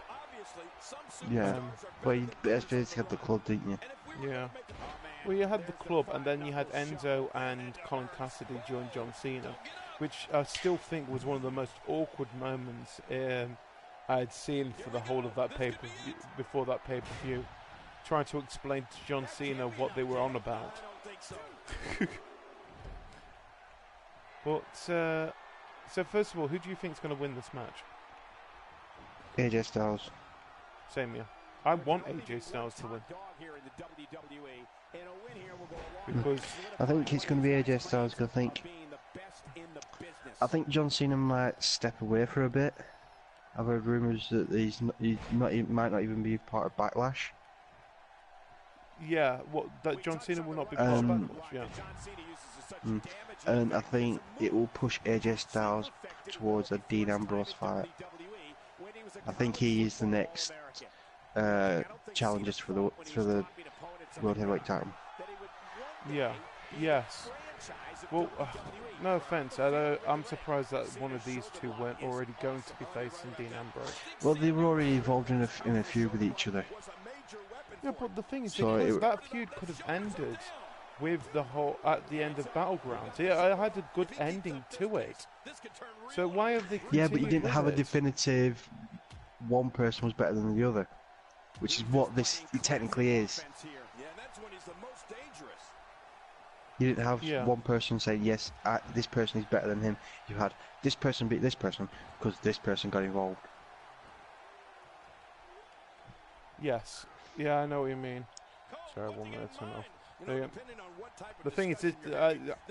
Yeah. Well, you basically had the club, didn't you? Yeah. Well, you had the club, and then you had Enzo and Colin Cassidy join John Cena, which I still think was one of the most awkward moments I had seen for the whole of that pay-per-view, before that pay-per-view, trying to explain to John Cena what they were on about. But, so first of all, who do you think is going to win this match? AJ Styles. Same here. I want AJ Styles to win. Because I think it's going to be AJ Styles, because I think John Cena might step away for a bit. I've heard rumours that he might not even be part of Backlash. Yeah, that John Cena will not be part of Backlash, yeah. And I think it will push AJ Styles towards a Dean Ambroise fight. I think he is the next challenger for the World Heavyweight title. Yeah, yes. Well, no offence, I'm surprised that one of these two weren't already going to be facing Dean Ambroise. Well, they were already involved in a feud with each other. Yeah, but the thing is, because that feud could have ended with at the end of Battlegrounds. Yeah, I had a good ending to it. So why have they continued? Yeah, but you didn't have a definitive one person was better than the other, which is what this technically is. You didn't have one person saying, yes, this person is better than him. You had this person beat this person because this person got involved. Yes. Yeah, I know what you mean. Sorry, 1 minute to know. The thing is,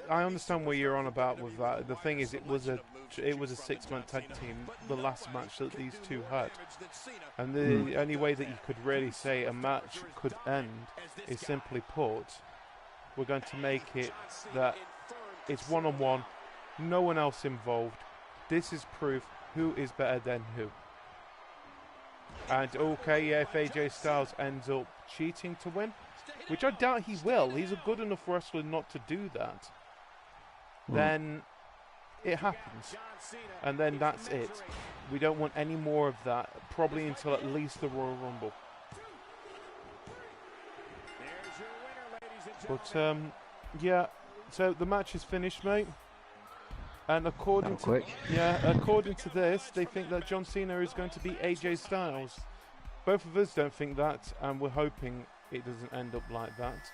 I understand where you're on about with that. The thing is, it was a 6-man tag team, the last match that these two had, and the only way that you could really say a match could end is simply put, we're going to make it that it's one-on-one, no one else involved. This is proof who is better than who. And okay, yeah, if AJ Styles ends up cheating to win, which I doubt he will, he's a good enough wrestler not to do that, then it happens. And then that's it. We don't want any more of that, probably until at least the Royal Rumble. But, yeah, so the match is finished, mate. And according to this, they think that John Cena is going to be AJ Styles. Both of us don't think that, and we're hoping it doesn't end up like that,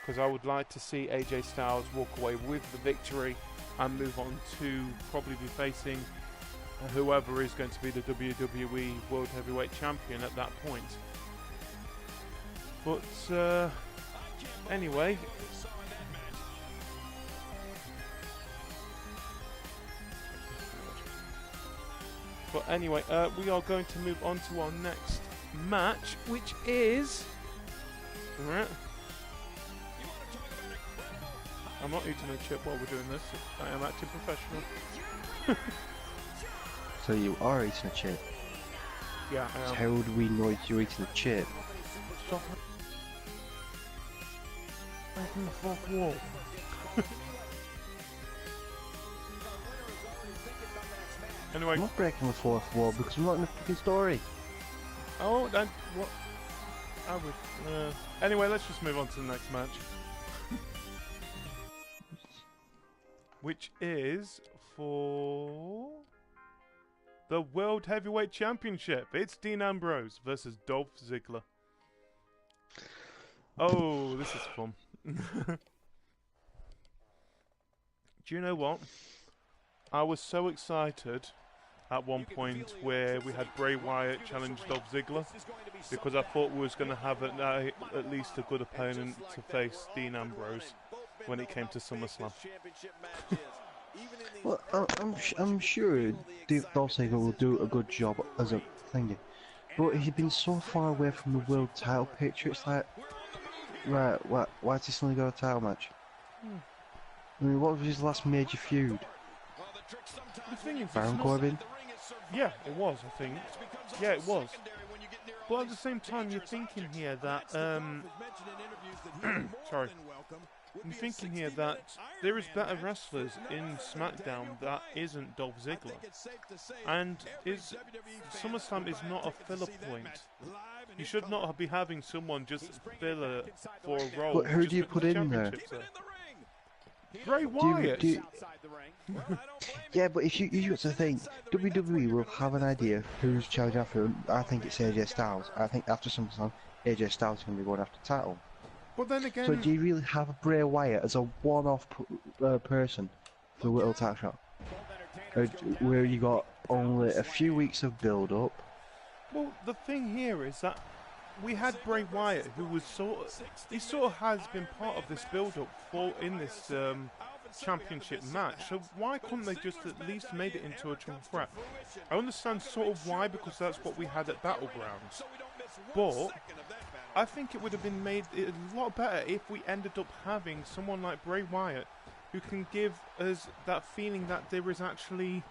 because I would like to see AJ Styles walk away with the victory and move on to probably be facing whoever is going to be the WWE World Heavyweight Champion at that point. But anyway, we are going to move on to our next match, which is... Right. I'm not eating a chip while we're doing this. I am acting professional. So you are eating a chip? Yeah, I am. How do we know you're eating a chip? Stop breaking the fourth wall. Anyway. I'm not breaking the fourth wall because I'm not in the fucking story. Oh, then what? I would. Anyway, let's just move on to the next match. Which is for the World Heavyweight Championship. It's Dean Ambrose versus Dolph Zigler. Oh, this is fun. Do you know what? I was so excited at one point where we had Bray Wyatt challenge Dolph Zigler, because I thought we was going to have at least a good opponent to face Dean Ambrose when it came to SummerSlam. Well, I'm sure Dolph Ziggler will do a good job as a thingy, but he's been so far away from the world title picture. It's like, right, why has he suddenly got a title match? I mean, what was his last major feud? The thing is, Baron Corbin? Yeah, it was, I think. Yeah, it was. But at the same time, you're thinking here that, sorry. I'm thinking here that there is better wrestlers in SmackDown that isn't Dolph Ziggler. And SummerSlam is not a filler point. You should not be having someone just filler for a role. But who do you put in there? Bray Wyatt! Yeah, but if you got to think, WWE will have an idea of who's challenging after. I think it's AJ Styles. I think after SummerSlam, AJ Styles is going to be going after the title. But then again... So do you really have Bray Wyatt as a one-off person for the World Title shot? Where you got only a few weeks of build-up? Well, the thing here is that we had Bray Wyatt, who was he sort of has been part of this build-up in this championship match. So why couldn't they just at least made it into a triple threat? I understand sort of why, because that's what we had at Battlegrounds. But I think it would have been made a lot better if we ended up having someone like Bray Wyatt who can give us that feeling that there is actually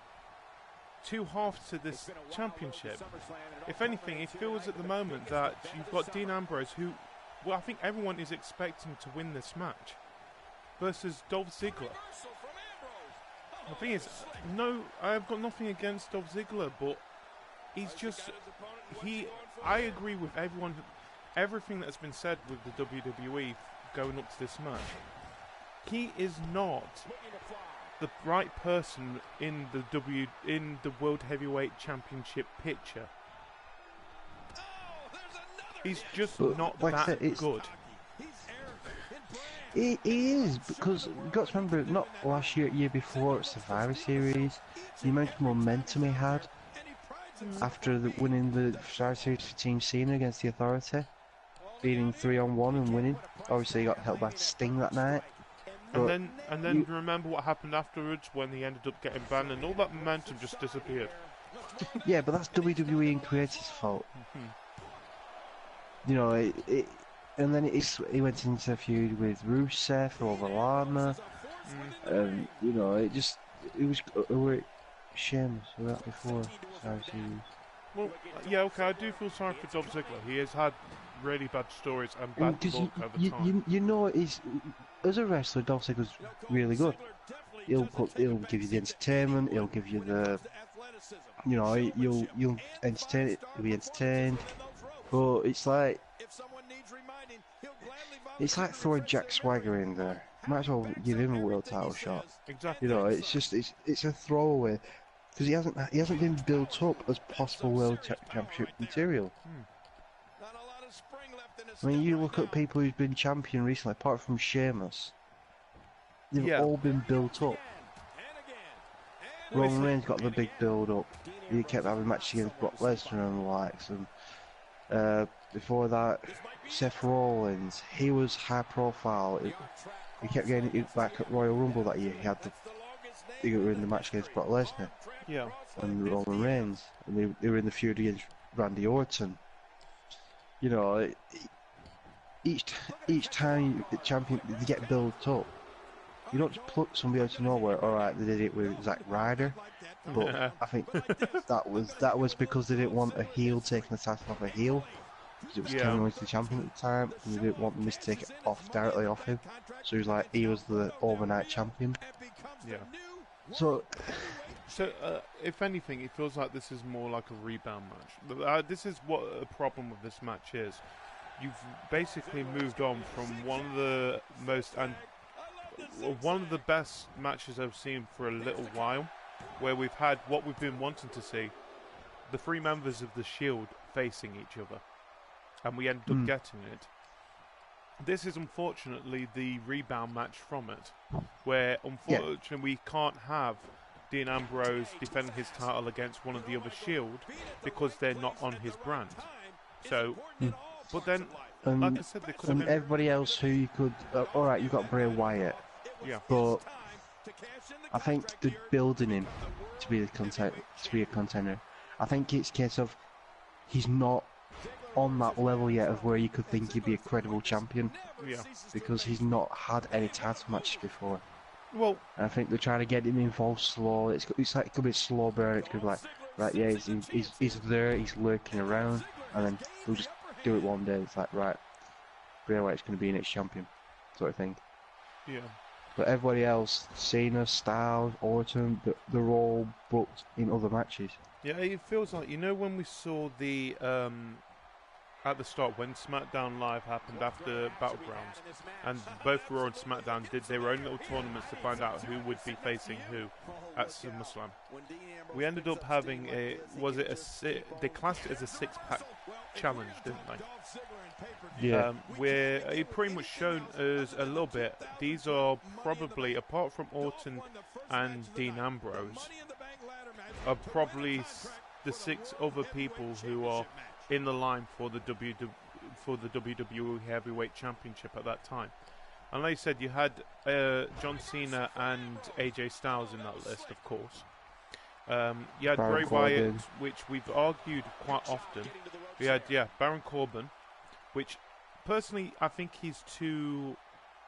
two halves to this championship. If anything, it feels at the moment that you've got Dean Ambroise, who, well, I think everyone is expecting to win this match, versus Dolph Ziggler. The thing is, no, I've got nothing against Dolph Ziggler, but he's just, I agree with everything that's been said with the WWE going up to this match. He is not the right person in the World Heavyweight Championship picture. He's just not like that good. He is, because you've got to remember, not last year, year before, Survivor Series, the amount of momentum he had after winning the Survivor Series for Team Cena against the Authority, beating 3-on-1 and winning. Obviously, he got helped by Sting that night. And then remember what happened afterwards when he ended up getting banned, and all that momentum just disappeared. Yeah, but that's WWE and creative's fault. You know, and then he went into a feud with Rusev over Lana. You know, it was SHEAMUS for that before. Well, yeah, okay, I do feel sorry for Dolph Ziggler. He has had really bad stories and bad luck over time. You know, as a wrestler, Dolph Ziggler's really good. He'll give you the entertainment. He'll give you the, you know, you'll entertain it. You'll be entertained. But it's like throwing Jack Swagger in there. Might as well give him a world title shot. Exactly. You know, it's a throwaway because he hasn't been built up as possible world championship material. I mean, you look at people who've been champion recently, apart from SHEAMUS, they've all been built up. Roman Reigns got the big build up. He kept having matches against Brock Lesnar and the likes, and before that, Seth Rollins, he was high profile. He kept getting it back at Royal Rumble that year. He got in the match against Brock Lesnar. Yeah. And Roman Reigns, and they were in the feud against Randy Orton. You know, each time the champion they get built up, you don't just pluck somebody out of nowhere. All right, they did it with Zack Ryder, but I think that was because they didn't want a heel taking the title off a heel. Because it was Kevin Owens the champion at the time, and they didn't want them to take it directly off him. So he was the overnight champion. Yeah. So, if anything, it feels like this is more like a rebound match. This is what a problem with this match is. You've basically moved on from one of the best matches I've seen for a little while, where we've had what we've been wanting to see, the three members of the Shield facing each other, and we ended up getting it. This is unfortunately the rebound match from it, where unfortunately we can't have Dean Ambrose defending his title against one of the other Shield because they're not on his brand. So, but then, like I said, they could have been... everybody else who you could... alright, you've got Bray Wyatt. Yeah. But I think they're building him to be a contender. I think it's a case of he's not on that level yet of where you could think he'd be a credible champion. Yeah. Because he's not had any title matches before. Well, and I think they're trying to get him involved slow. It's like it could be a slow burn. It could be like right, yeah, he's there, he's lurking around, and then we'll just do it one day. It's like, right, Bray Wyatt's going to be next champion, sort of thing. Yeah. But everybody else, Cena, Styles, Orton, they're all booked in other matches. Yeah, it feels like, you know, when we saw the at the start when SmackDown Live happened after Battlegrounds, and both Raw and SmackDown did their own little tournaments to find out who would be facing who at SummerSlam. We ended up having they classed it as a six-pack challenge, didn't they? Yeah. Where it pretty much shown us a little bit. These are probably, apart from Orton and Dean Ambroise, are probably the 6 other people who are in the line for the WWE Heavyweight Championship at that time. And like I said, you had John Cena and AJ Styles in that list, of course. You had Bray Wyatt, which we've argued quite often. We had, Baron Corbin, which personally I think he's too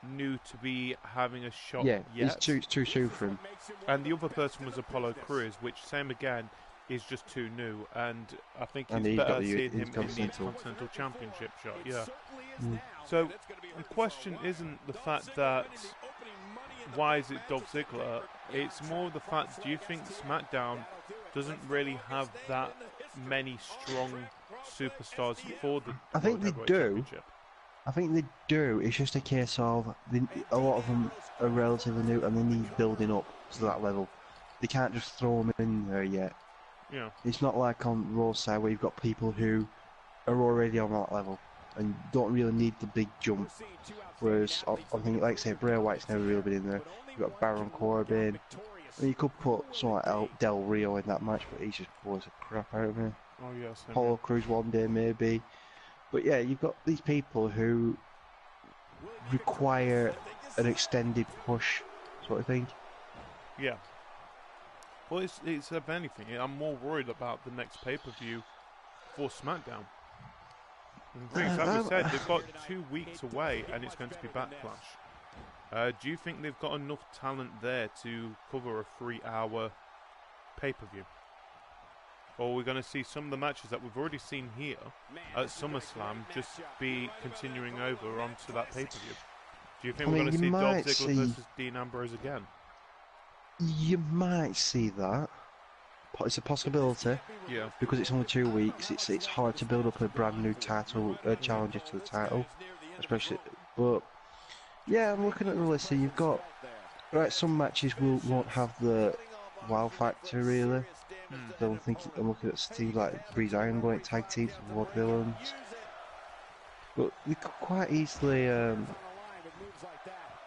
new to be having a shot yet. He's too soon for him. And the other person was Apollo Crews, which, same again, is just too new, and I think it's better seeing him in the Intercontinental Championship shot. Yeah. So the question isn't the fact that why is it Dolph Ziggler? It's more the fact, do you think SmackDown doesn't really have that many strong superstars for the I think they do. I think they do. It's just a case of a lot of them are relatively new and they need building up to that level. They can't just throw them in there yet. Yeah. It's not like on Raw's side where you've got people who are already on that level and don't really need the big jump. Whereas I think, like I say, Bray Wyatt's never really been in there. You've got Baron Corbin. I mean, you could put someone like Del Rio in that match, but he just blows the crap out of me. Oh yes. Apollo Crews one day maybe. But yeah, you've got these people who require an extended push, sort of thing. Yeah. Well, it's if anything, I'm more worried about the next pay-per-view for SmackDown. And the thing is, like we said, they've got 2 weeks away, and it's going to be Backlash. Do you think they've got enough talent there to cover a 3-hour pay-per-view? Or we're going to see some of the matches that we've already seen here at SummerSlam just be continuing over onto that pay-per-view? Do you think we're going to see Dolph Ziggler versus Dean Ambrose again? You might see that. It's a possibility. Yeah. Because it's only 2 weeks. It's hard to build up a brand new title challenger to the title, especially. But yeah, I'm looking at the list here. You've got some matches won't have the wow factor really. I'm looking at Steve like Breeze Iron going tag teams with War Villains. But we could quite easily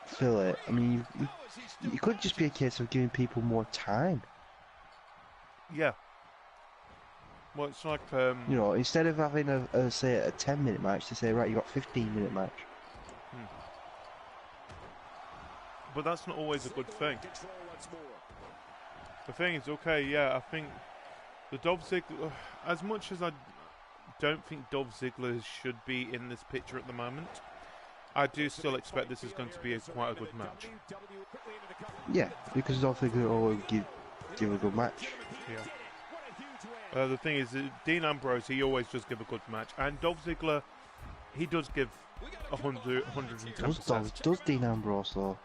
fill it. I mean, it could just be a case of giving people more time. Yeah. Well, it's like you know, instead of having say a 10-minute match, to say right, you got 15-minute match. But that's not always a good thing. The thing is, okay, yeah, I think the Dolph Ziggler, as much as I don't think Dolph Ziggler should be in this picture at the moment, I do still expect this is going to be quite a good match. Yeah, because Dolph Ziggler always give a good match. Yeah. The thing is, Dean Ambrose, he always does give a good match, and Dolph Ziggler, he does give 110%. Does Dean Ambrose though?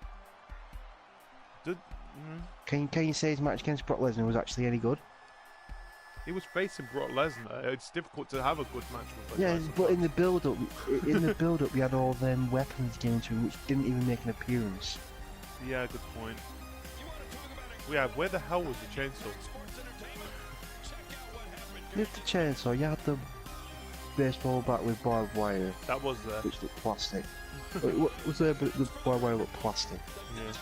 Can you say his match against Brock Lesnar was actually any good? He was facing Brock Lesnar. It's difficult to have a good match with yeah, but in the build-up, we had all them weapons given to him, which didn't even make an appearance. Yeah, good point. Yeah, where the hell was the chainsaw? With the chainsaw, you had the baseball bat with barbed wire. That was there. Which looked plastic. What was there, but the barbed wire looked plastic. Yeah.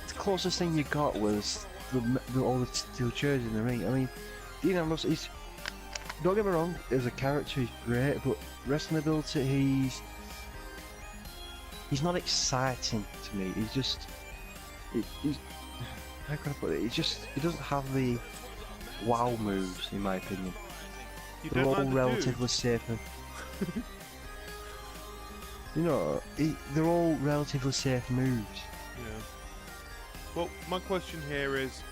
The closest thing you got was all the steel chairs in the ring. I mean, Dean Ambrose, don't get me wrong, as a character he's great, but wrestling ability, he's not exciting to me. He's just, how can I put it? He doesn't have the wow moves, in my opinion. They're all relatively safe. You know, they're all relatively safe moves. Yeah. Well, my question here is,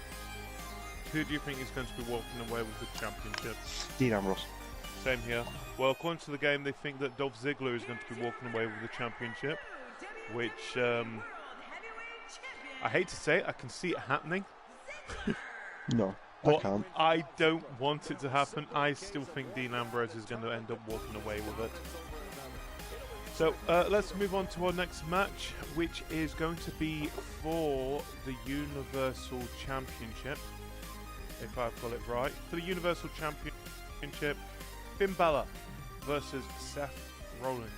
who do you think is going to be walking away with the championship? Dean Ambroise. Same here. Well, according to the game, they think that Dolph Zigler is going to be walking away with the championship, which I hate to say it, I can see it happening. No, I But can't. I don't want it to happen. I still think Dean Ambroise is going to end up walking away with it. So let's move on to our next match, which is going to be for the Universal Championship, if I've got it right. For the Universal Championship, Fin Balor versus Seth Rollins.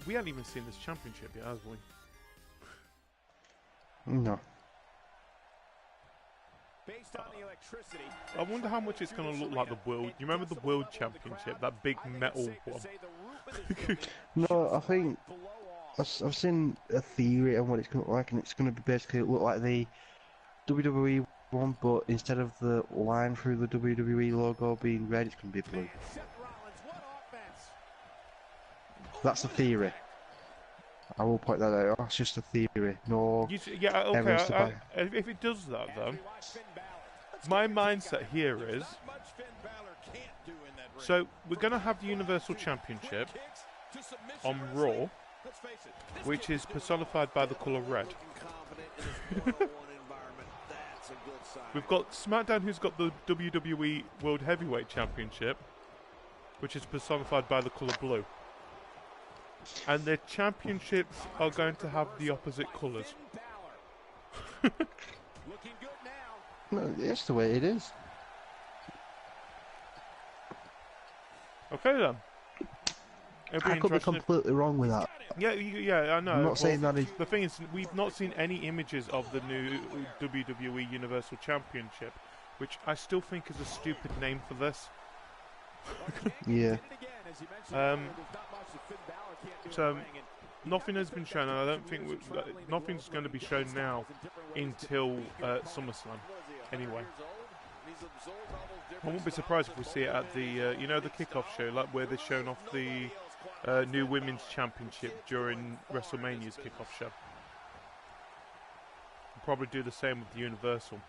We haven't even seen this championship yet, have we? No. Based on the electricity, I wonder how much it's going to look like the World. You remember the World Championship, that big metal one? No, I think I've seen a theory on what it's going to look like, and it's going to be basically look like the WWE one, but instead of the line through the WWE logo being red, it's going to be blue. That's a theory. I will point that out. That's just a theory. No. Yeah, evidence to okay. back. If it does that, though, my mindset here is, so we're going to have the Universal Championship on Raw, which is personified by the colour red. We've got SmackDown, who's got the WWE World Heavyweight Championship, which is personified by the colour blue. And their championships are going to have the opposite colours. No, that's the way it is. Okay then. I could be completely wrong with that. Yeah, I know. I'm not saying that is... The thing is, we've not seen any images of the new WWE Universal Championship, which I still think is a stupid name for this. Yeah. So nothing has been shown, and I don't think nothing's going to be shown now until SummerSlam. Anyway, I won't be surprised if we see it at the you know, the kickoff show, like where they're showing off the new Women's Championship during WrestleMania's kickoff show. We'll probably do the same with the Universal.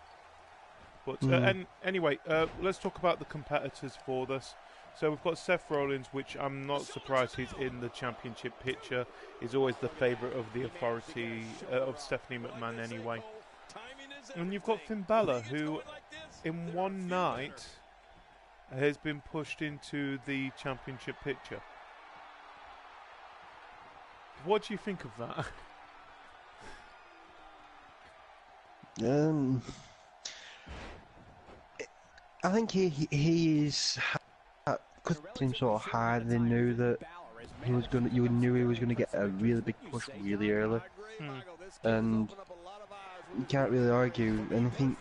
But and anyway, let's talk about the competitors for this. So we've got Seth Rollins, which I'm not surprised he's in the championship picture. He's always the favourite of the authority of Stephanie McMahon anyway. And you've got Fin Balor, who in one night has been pushed into the championship picture. What do you think of that? I think he is... Because it seemed sort of high, they knew that he was gonna. You knew he was gonna get a really big push really early, and you can't really argue. And I think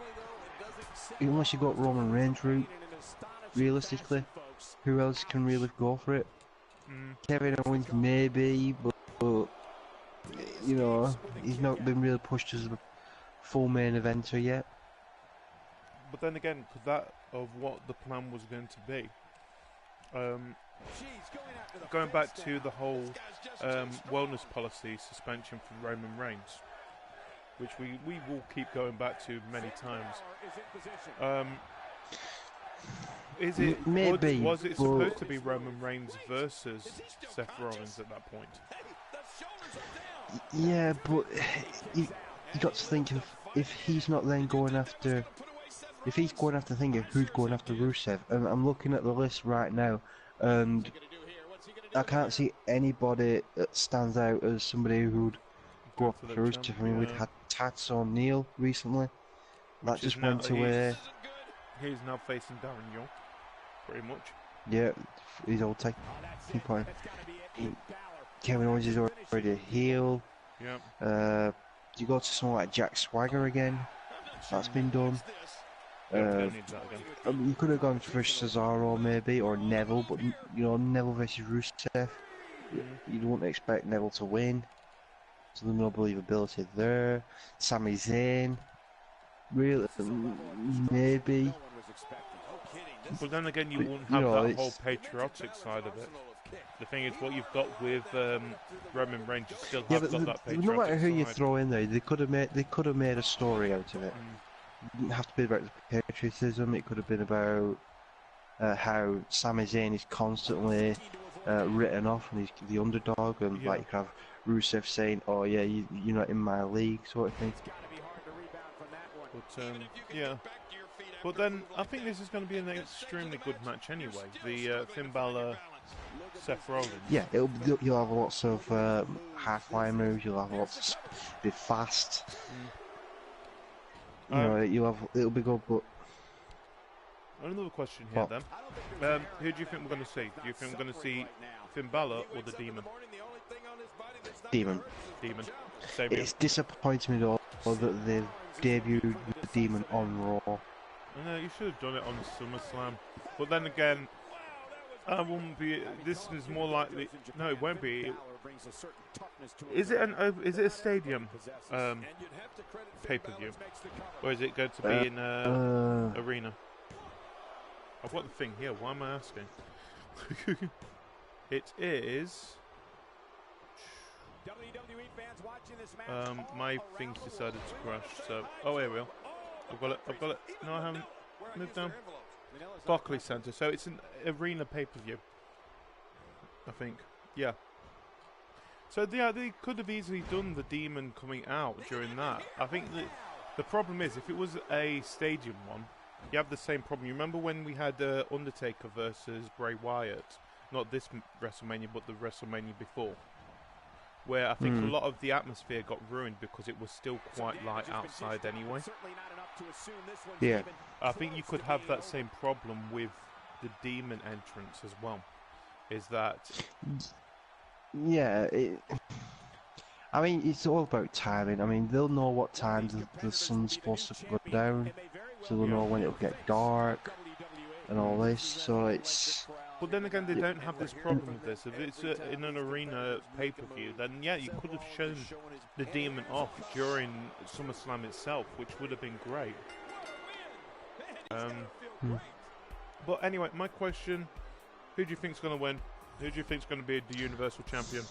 unless you got Roman Reigns route, realistically, who else can really go for it? Kevin Owens maybe, but you know, he's not been really pushed as a full main eventer yet. But then again, because that of what the plan was going to be. Going back to the whole wellness policy suspension for Roman Reigns, which we will keep going back to many times. Is it maybe was it supposed to be Roman Reigns versus Seth Rollins at that point? Yeah, but you got to think if he's not then going after. If he's going after Thinger, who's going after Rusev? And I'm looking at the list right now, and I can't see anybody that stands out as somebody who'd go after Rusev. I mean, we've had Tats O'Neill recently. That just went away. He's now facing Darren Young, pretty much. Yeah, he's all taking point. Kevin Owens is already a heel. Yeah. You go to someone like Jack Swagger again. That's been done. You could have gone for CESARO maybe, or Neville, but you know, Neville versus Rusev, you don't expect Neville to win, so there's no believability there. Sami Zayn, really, maybe. But then again, you wouldn't have that whole patriotic side of it. The thing is, what you've got with Roman Reigns, you still Yeah, have but got that no matter who you side. throw in there, they could have made a story out of it. It didn't have to be about the patriotism. It could have been about how Sami Zayn is constantly written off and he's the underdog, and like you have Rusev saying, "Oh yeah, you're not in my league," sort of thing. But yeah. But then I think this is going to be an extremely good match anyway. The Fin Balor, Seth Rollins. Yeah, you'll have lots of high-flying moves. You'll have lots of be fast. You know, it'll be good. But another question here then. Who do you think we're going to see? Do you think we're going to see Fin Balor or the Demon? Demon. Same it's disappointing me though that they've debuted the Demon on Raw. I know, you should have done it on SummerSlam. But then again, I wouldn't be. This is more likely. No, it won't be. Is it a stadium pay-per-view, or is it going to be in arena? I've got the thing here. Why am I asking? It is. My thing's decided to crash. So, oh, here we are. I've got it. No, I haven't. Moved down. Barclays Center. So it's an arena pay-per-view. I think. Yeah. So yeah, they could have easily done the Demon coming out during that. I think the problem is, if it was a stadium one, you have the same problem. You remember when we had Undertaker versus Bray Wyatt? Not this WrestleMania, but the WrestleMania before. Where I think a lot of the atmosphere got ruined because it was still quite light outside anyway. Yeah. I think you could have that same problem with the Demon entrance as well. Is that... Yeah, I mean, it's all about timing. I mean, they'll know what time the sun's supposed to go down, so they'll know when it'll get dark and all this, so it's... But then again, they don't have this problem with this. If it's in an arena pay-per-view, then yeah, you could have shown the Demon off during SummerSlam itself, which would have been great. But anyway, my question, who do you think's going to win? Who do you think's going to be the Universal Champion?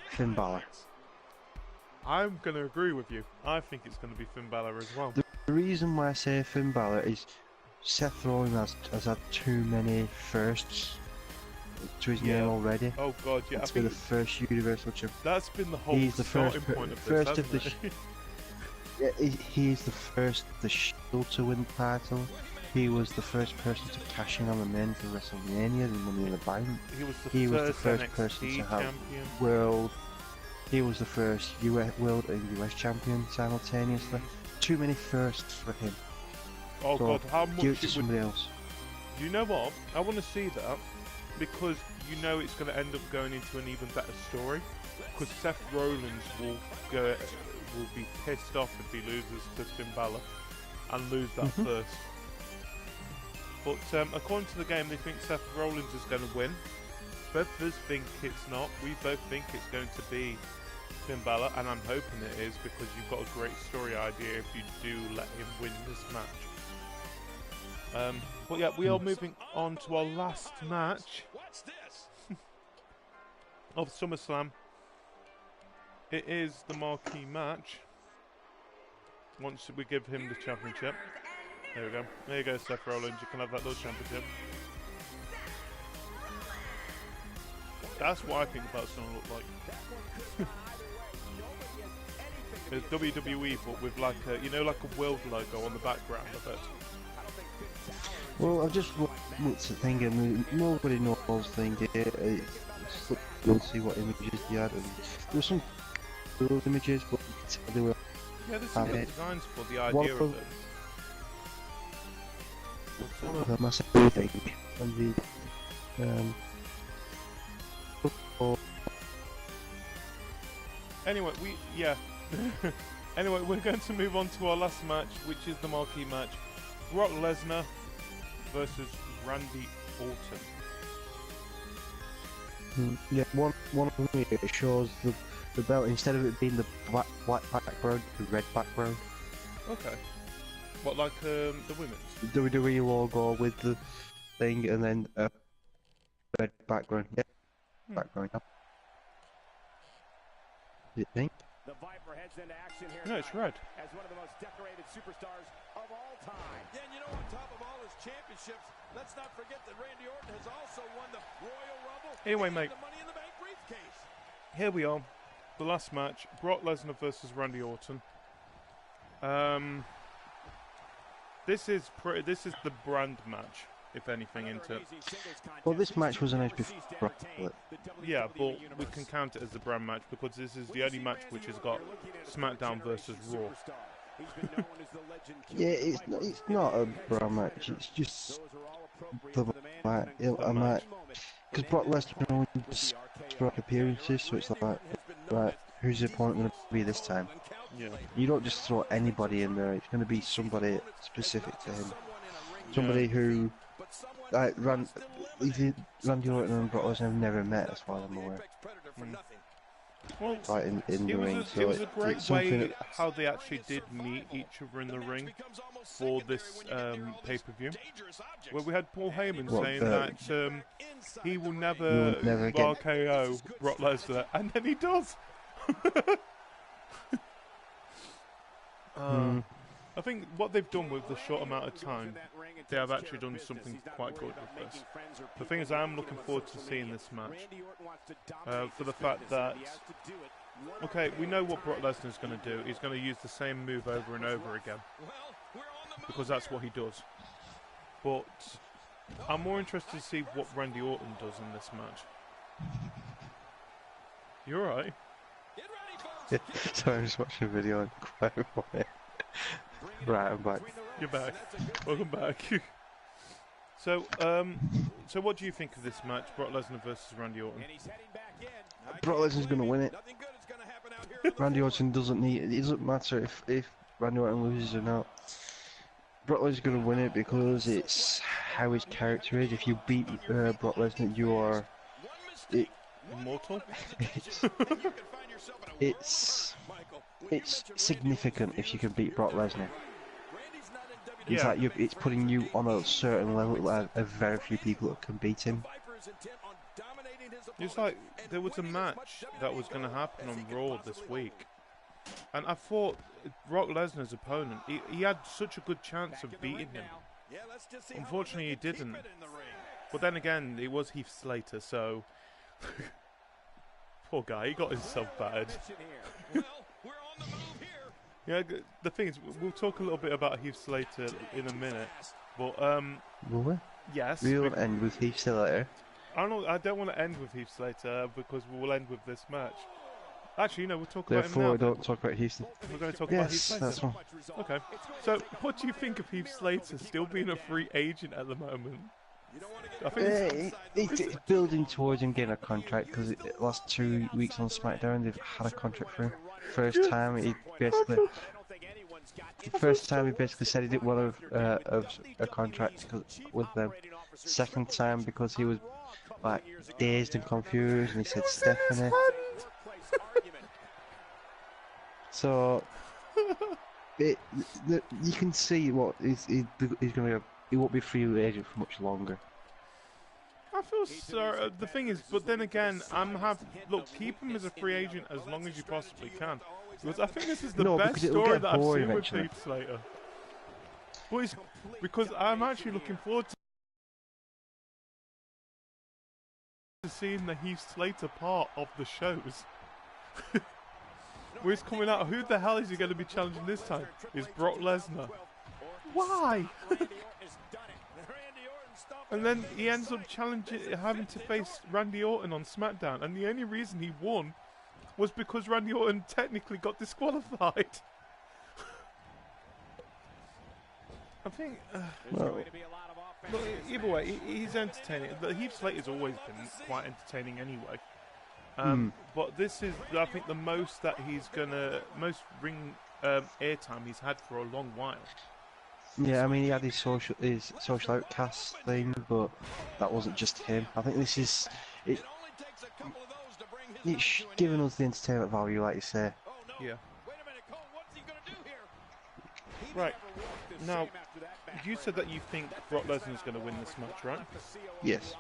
Fin Balor. I'm going to agree with you. I think it's going to be Fin Balor as well. The reason why I say Fin Balor is Seth Rollins has had too many firsts to his name already. Oh god, yeah. That's been the first Universal Champion. That's been the whole He's the starting point of this, hasn't it? Yeah, he's the first the Shield to win the title. He was the first person to cash in on the men for WrestleMania and Money in the Bank. He was the first NXT person to have champion. world. He was the first world and US champion simultaneously. Too many firsts for him. Oh so god, how much give it to it somebody else. You know what? I want to see that because you know it's going to end up going into an even better story. Because Seth Rollins will be pissed off if he loses to Fin Balor and lose that first. But according to the game, they think Seth Rollins is going to win. Both of us think it's not. We both think it's going to be Fin Balor, and I'm hoping it is because you've got a great story idea if you do let him win this match. But yeah, we are moving on to our last match of SummerSlam. It is the marquee match. Once we give him the championship. There we go. There you go, Seth Rollins. You can have that little championship. That's what I think that's going to look like. It's WWE, but with like a, like a world logo on the background of it. Well, I've just looked at thinking, nobody knows thing here. We'll see what images they had. And there were some cool images, but they were. Yeah, there's some good designs for the idea of it. One of them, I think, and the Anyway, anyway, we're going to move on to our last match, which is the marquee match: Brock Lesnar versus Randy Orton. Yeah, one of them here shows the belt, instead of it being the black background, the red background. Okay. What, like the women's? The WWE logo with the thing, and then red background. Yeah, background. You think? The Viper heads into action here. No, it's red. As one of the most decorated superstars of all time. Yeah, and you know, on top of all his championships, let's not forget that Randy Orton has also won the Royal Rumble. Anyway, and mate. the Money in the Bank briefcase. Here we are. The last match. Brock Lesnar versus Randy Orton. This is the brand match, if anything, into. Well, this match was announced before. Yeah, but we can count it as the brand match because this is the only match which has got SmackDown versus Raw. Yeah, it's not a brand match. It's just the match. A match because Brock Lesnar only does strike appearances, so it's like, right, who's the opponent going to be this time? Yeah. You don't just throw anybody in there. It's going to be somebody specific to him. Somebody who, like, Randy Orton and Brock Lesnar have never met, as far as I'm aware. Well, Like in the ring. it was a great way how they actually did meet each other in the ring for this pay-per-view, where we had Paul Heyman saying that he will never RKO Brock Lesnar, and then he does. I think what they've done with the short amount of time, they have actually done something quite good with this. The thing is, I am looking forward to seeing this match for the fact that, okay, we know what Brock Lesnar is going to do. He's going to use the same move over and over again because that's what he does. But I'm more interested to see what Randy Orton does in this match. You're right. Sorry, I'm just watching a video on quiet for it. Right, I'm back. You're back. Welcome back. So what do you think of this match, Brock Lesnar versus Randy Orton? Brock Lesnar's going to win it. Randy Orton doesn't need. It doesn't matter if Randy Orton loses or not. Brock Lesnar's going to win it because it's how his character is. If you beat Brock Lesnar, you are immortal. It's significant if you can beat Brock Lesnar. It's like it's putting you on a certain level of very few people that can beat him. It's like there was a match that was going to happen on Raw this week, and I thought Brock Lesnar's opponent, he had such a good chance of beating him. Unfortunately, he didn't. But then again, it was Heath Slater, so poor guy, he got himself battered. Yeah, the thing is, we'll talk a little bit about Heath Slater in a minute, but will we? Yes. We won't end with Heath Slater. I don't want to end with Heath Slater because we will end with this match. Actually, we'll talk about him now. Therefore, don't talk about Heath. We're going to talk about Heath Slater. That's one. Okay. So, what do you think of Heath Slater still being a free agent at the moment? I think it's building towards him getting a contract because the last 2 weeks on SmackDown they've had a contract for him. First time he basically said he didn't want a contract with them. Second time because he was like dazed and confused, and he said Stephanie. So you can see what he's going to. He won't be a free agent for much longer. I feel so. The thing is, but then again, look, keep him as a free agent as long as you possibly can, because I think this is the best story that I've seen with Heath Slater. But because I'm actually looking forward to seeing the Heath Slater part of the shows. Where he's coming out, who the hell is he going to be challenging this time? Is Brock Lesnar? Why? And then he ends up having to face Randy Orton on SmackDown, and the only reason he won was because Randy Orton technically got disqualified. I think. Look, either way, he's entertaining. Heath Slater's always been quite entertaining anyway. But this is, I think, the most that most ring airtime he's had for a long while. Yeah, I mean, he had his social outcast thing, but that wasn't just him. I think this is it's giving us the entertainment value, like you say. Yeah. Right. Now, you said that you think Brock Lesnar is going to win this match, right? Yes.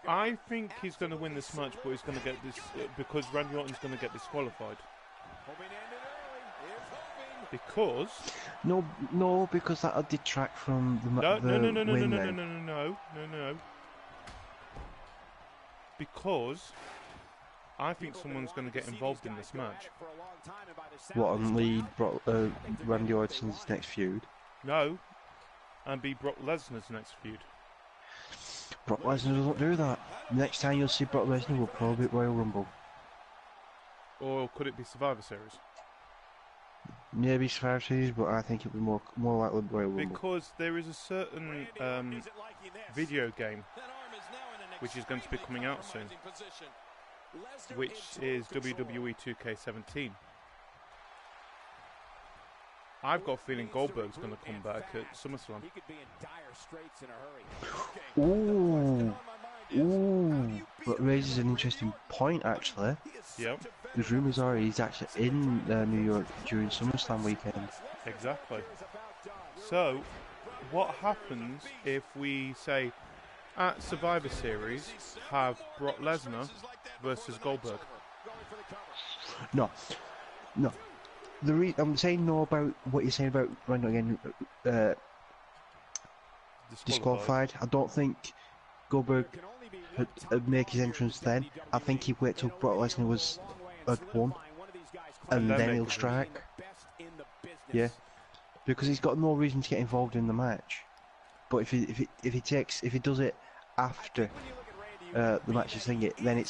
I think he's going to win this match, but he's going to get this because Randy Orton's going to get disqualified. Because no, because that'll detract from the no. Because I think someone's going to get involved in this match. What, and lead Randy Orton's next feud? No, and be Brock Lesnar's next feud. Brock Lesnar doesn't do that. Next time you'll see Brock Lesnar will probably be at Royal Rumble. Or could it be Survivor Series? Maybe Survivor Series, but I think it'll be more likely Royal Rumble. Because there is a certain video game which is going to be coming out soon, which is WWE 2K17. I've got a feeling Goldberg's going to come back at SummerSlam. Ooh, but raises an interesting point actually. Yep. There's rumours are he's actually in New York during SummerSlam weekend. Exactly. So, what happens if we say at Survivor Series have Brock Lesnar versus Goldberg? No. I'm saying no about what you're saying about Randy again. Disqualified. I don't think Goldberg would make his entrance then. I think he'd wait till Brock Lesnar had won, and then he'll strike. Yeah, because he's got no reason to get involved in the match. But if he does it after the match is thingy, then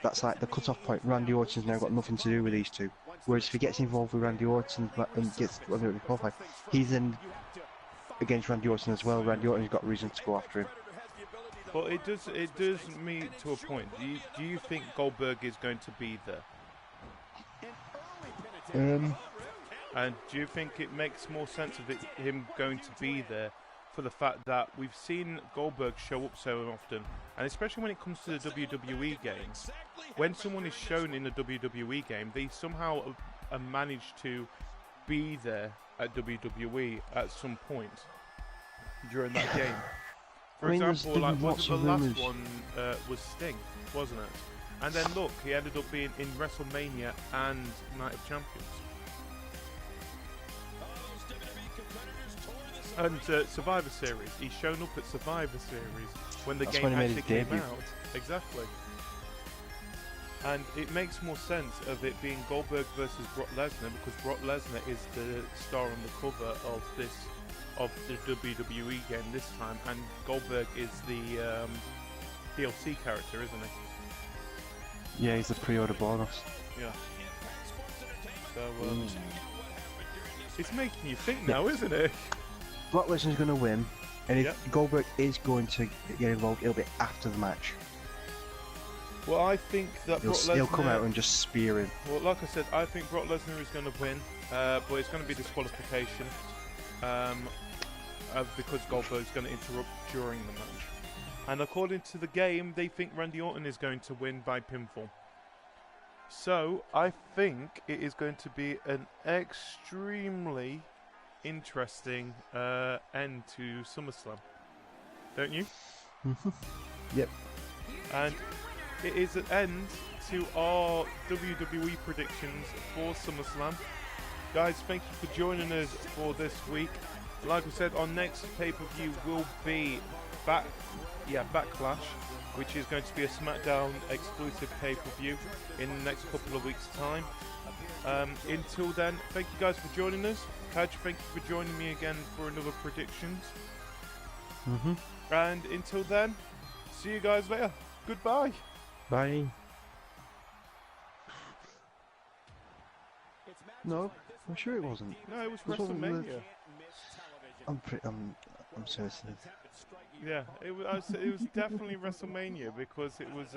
that's like the cut-off point. Randy Orton's now got nothing to do with these two. Whereas if he gets involved with Randy Orton and gets Randy Orton qualified, he's then against Randy Orton as well. Randy Orton's got reason to go after him. But it does me to a point. Do you think Goldberg is going to be there? And do you think it makes more sense of him going to be there for the fact that we've seen Goldberg show up so often, and especially when it comes to the WWE games, when someone is shown in a WWE game, they somehow manage to be there at WWE at some point during that game. For example, like was it the last one was Sting, wasn't it? And then look, he ended up being in WrestleMania and Night of Champions. And Survivor Series, he's shown up at Survivor Series when the game actually came out. Exactly. And it makes more sense of it being Goldberg versus Brock Lesnar, because Brock Lesnar is the star on the cover of the WWE game this time, and Goldberg is the DLC character, isn't he? Yeah, he's the pre-order bonus. Yeah. So it's making you think now, isn't it? Brock Lesnar's going to win, and if Goldberg is going to get involved, it'll be after the match. Well, I think that he'll come out and just spear him. Well, like I said, I think Brock Lesnar is going to win, but it's going to be disqualification because Goldberg's going to interrupt during the match. And according to the game, they think Randy Orton is going to win by pinfall. So, I think it is going to be an extremely interesting end to SummerSlam. Don't you? Yep. And it is an end to our WWE predictions for SummerSlam. Guys, thank you for joining us for this week. Like I said, our next pay-per-view will be Backlash, which is going to be a SmackDown exclusive pay-per-view in the next couple of weeks' time. Until then, thank you guys for joining us. Cajr, thank you for joining me again for another predictions. And until then, see you guys later. Goodbye. Bye. No, I'm sure it wasn't. No, it was WrestleMania. I'm certain. Yeah, it was definitely WrestleMania, because it was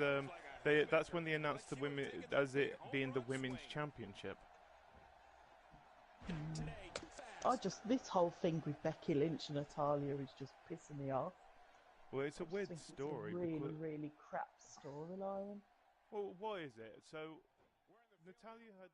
that's when they announced the women as it being the women's championship. This whole thing with Becky Lynch and Natalia is just pissing me off. Well, it's a weird story. It's a really crap storyline. Well, what is it? So Natalia had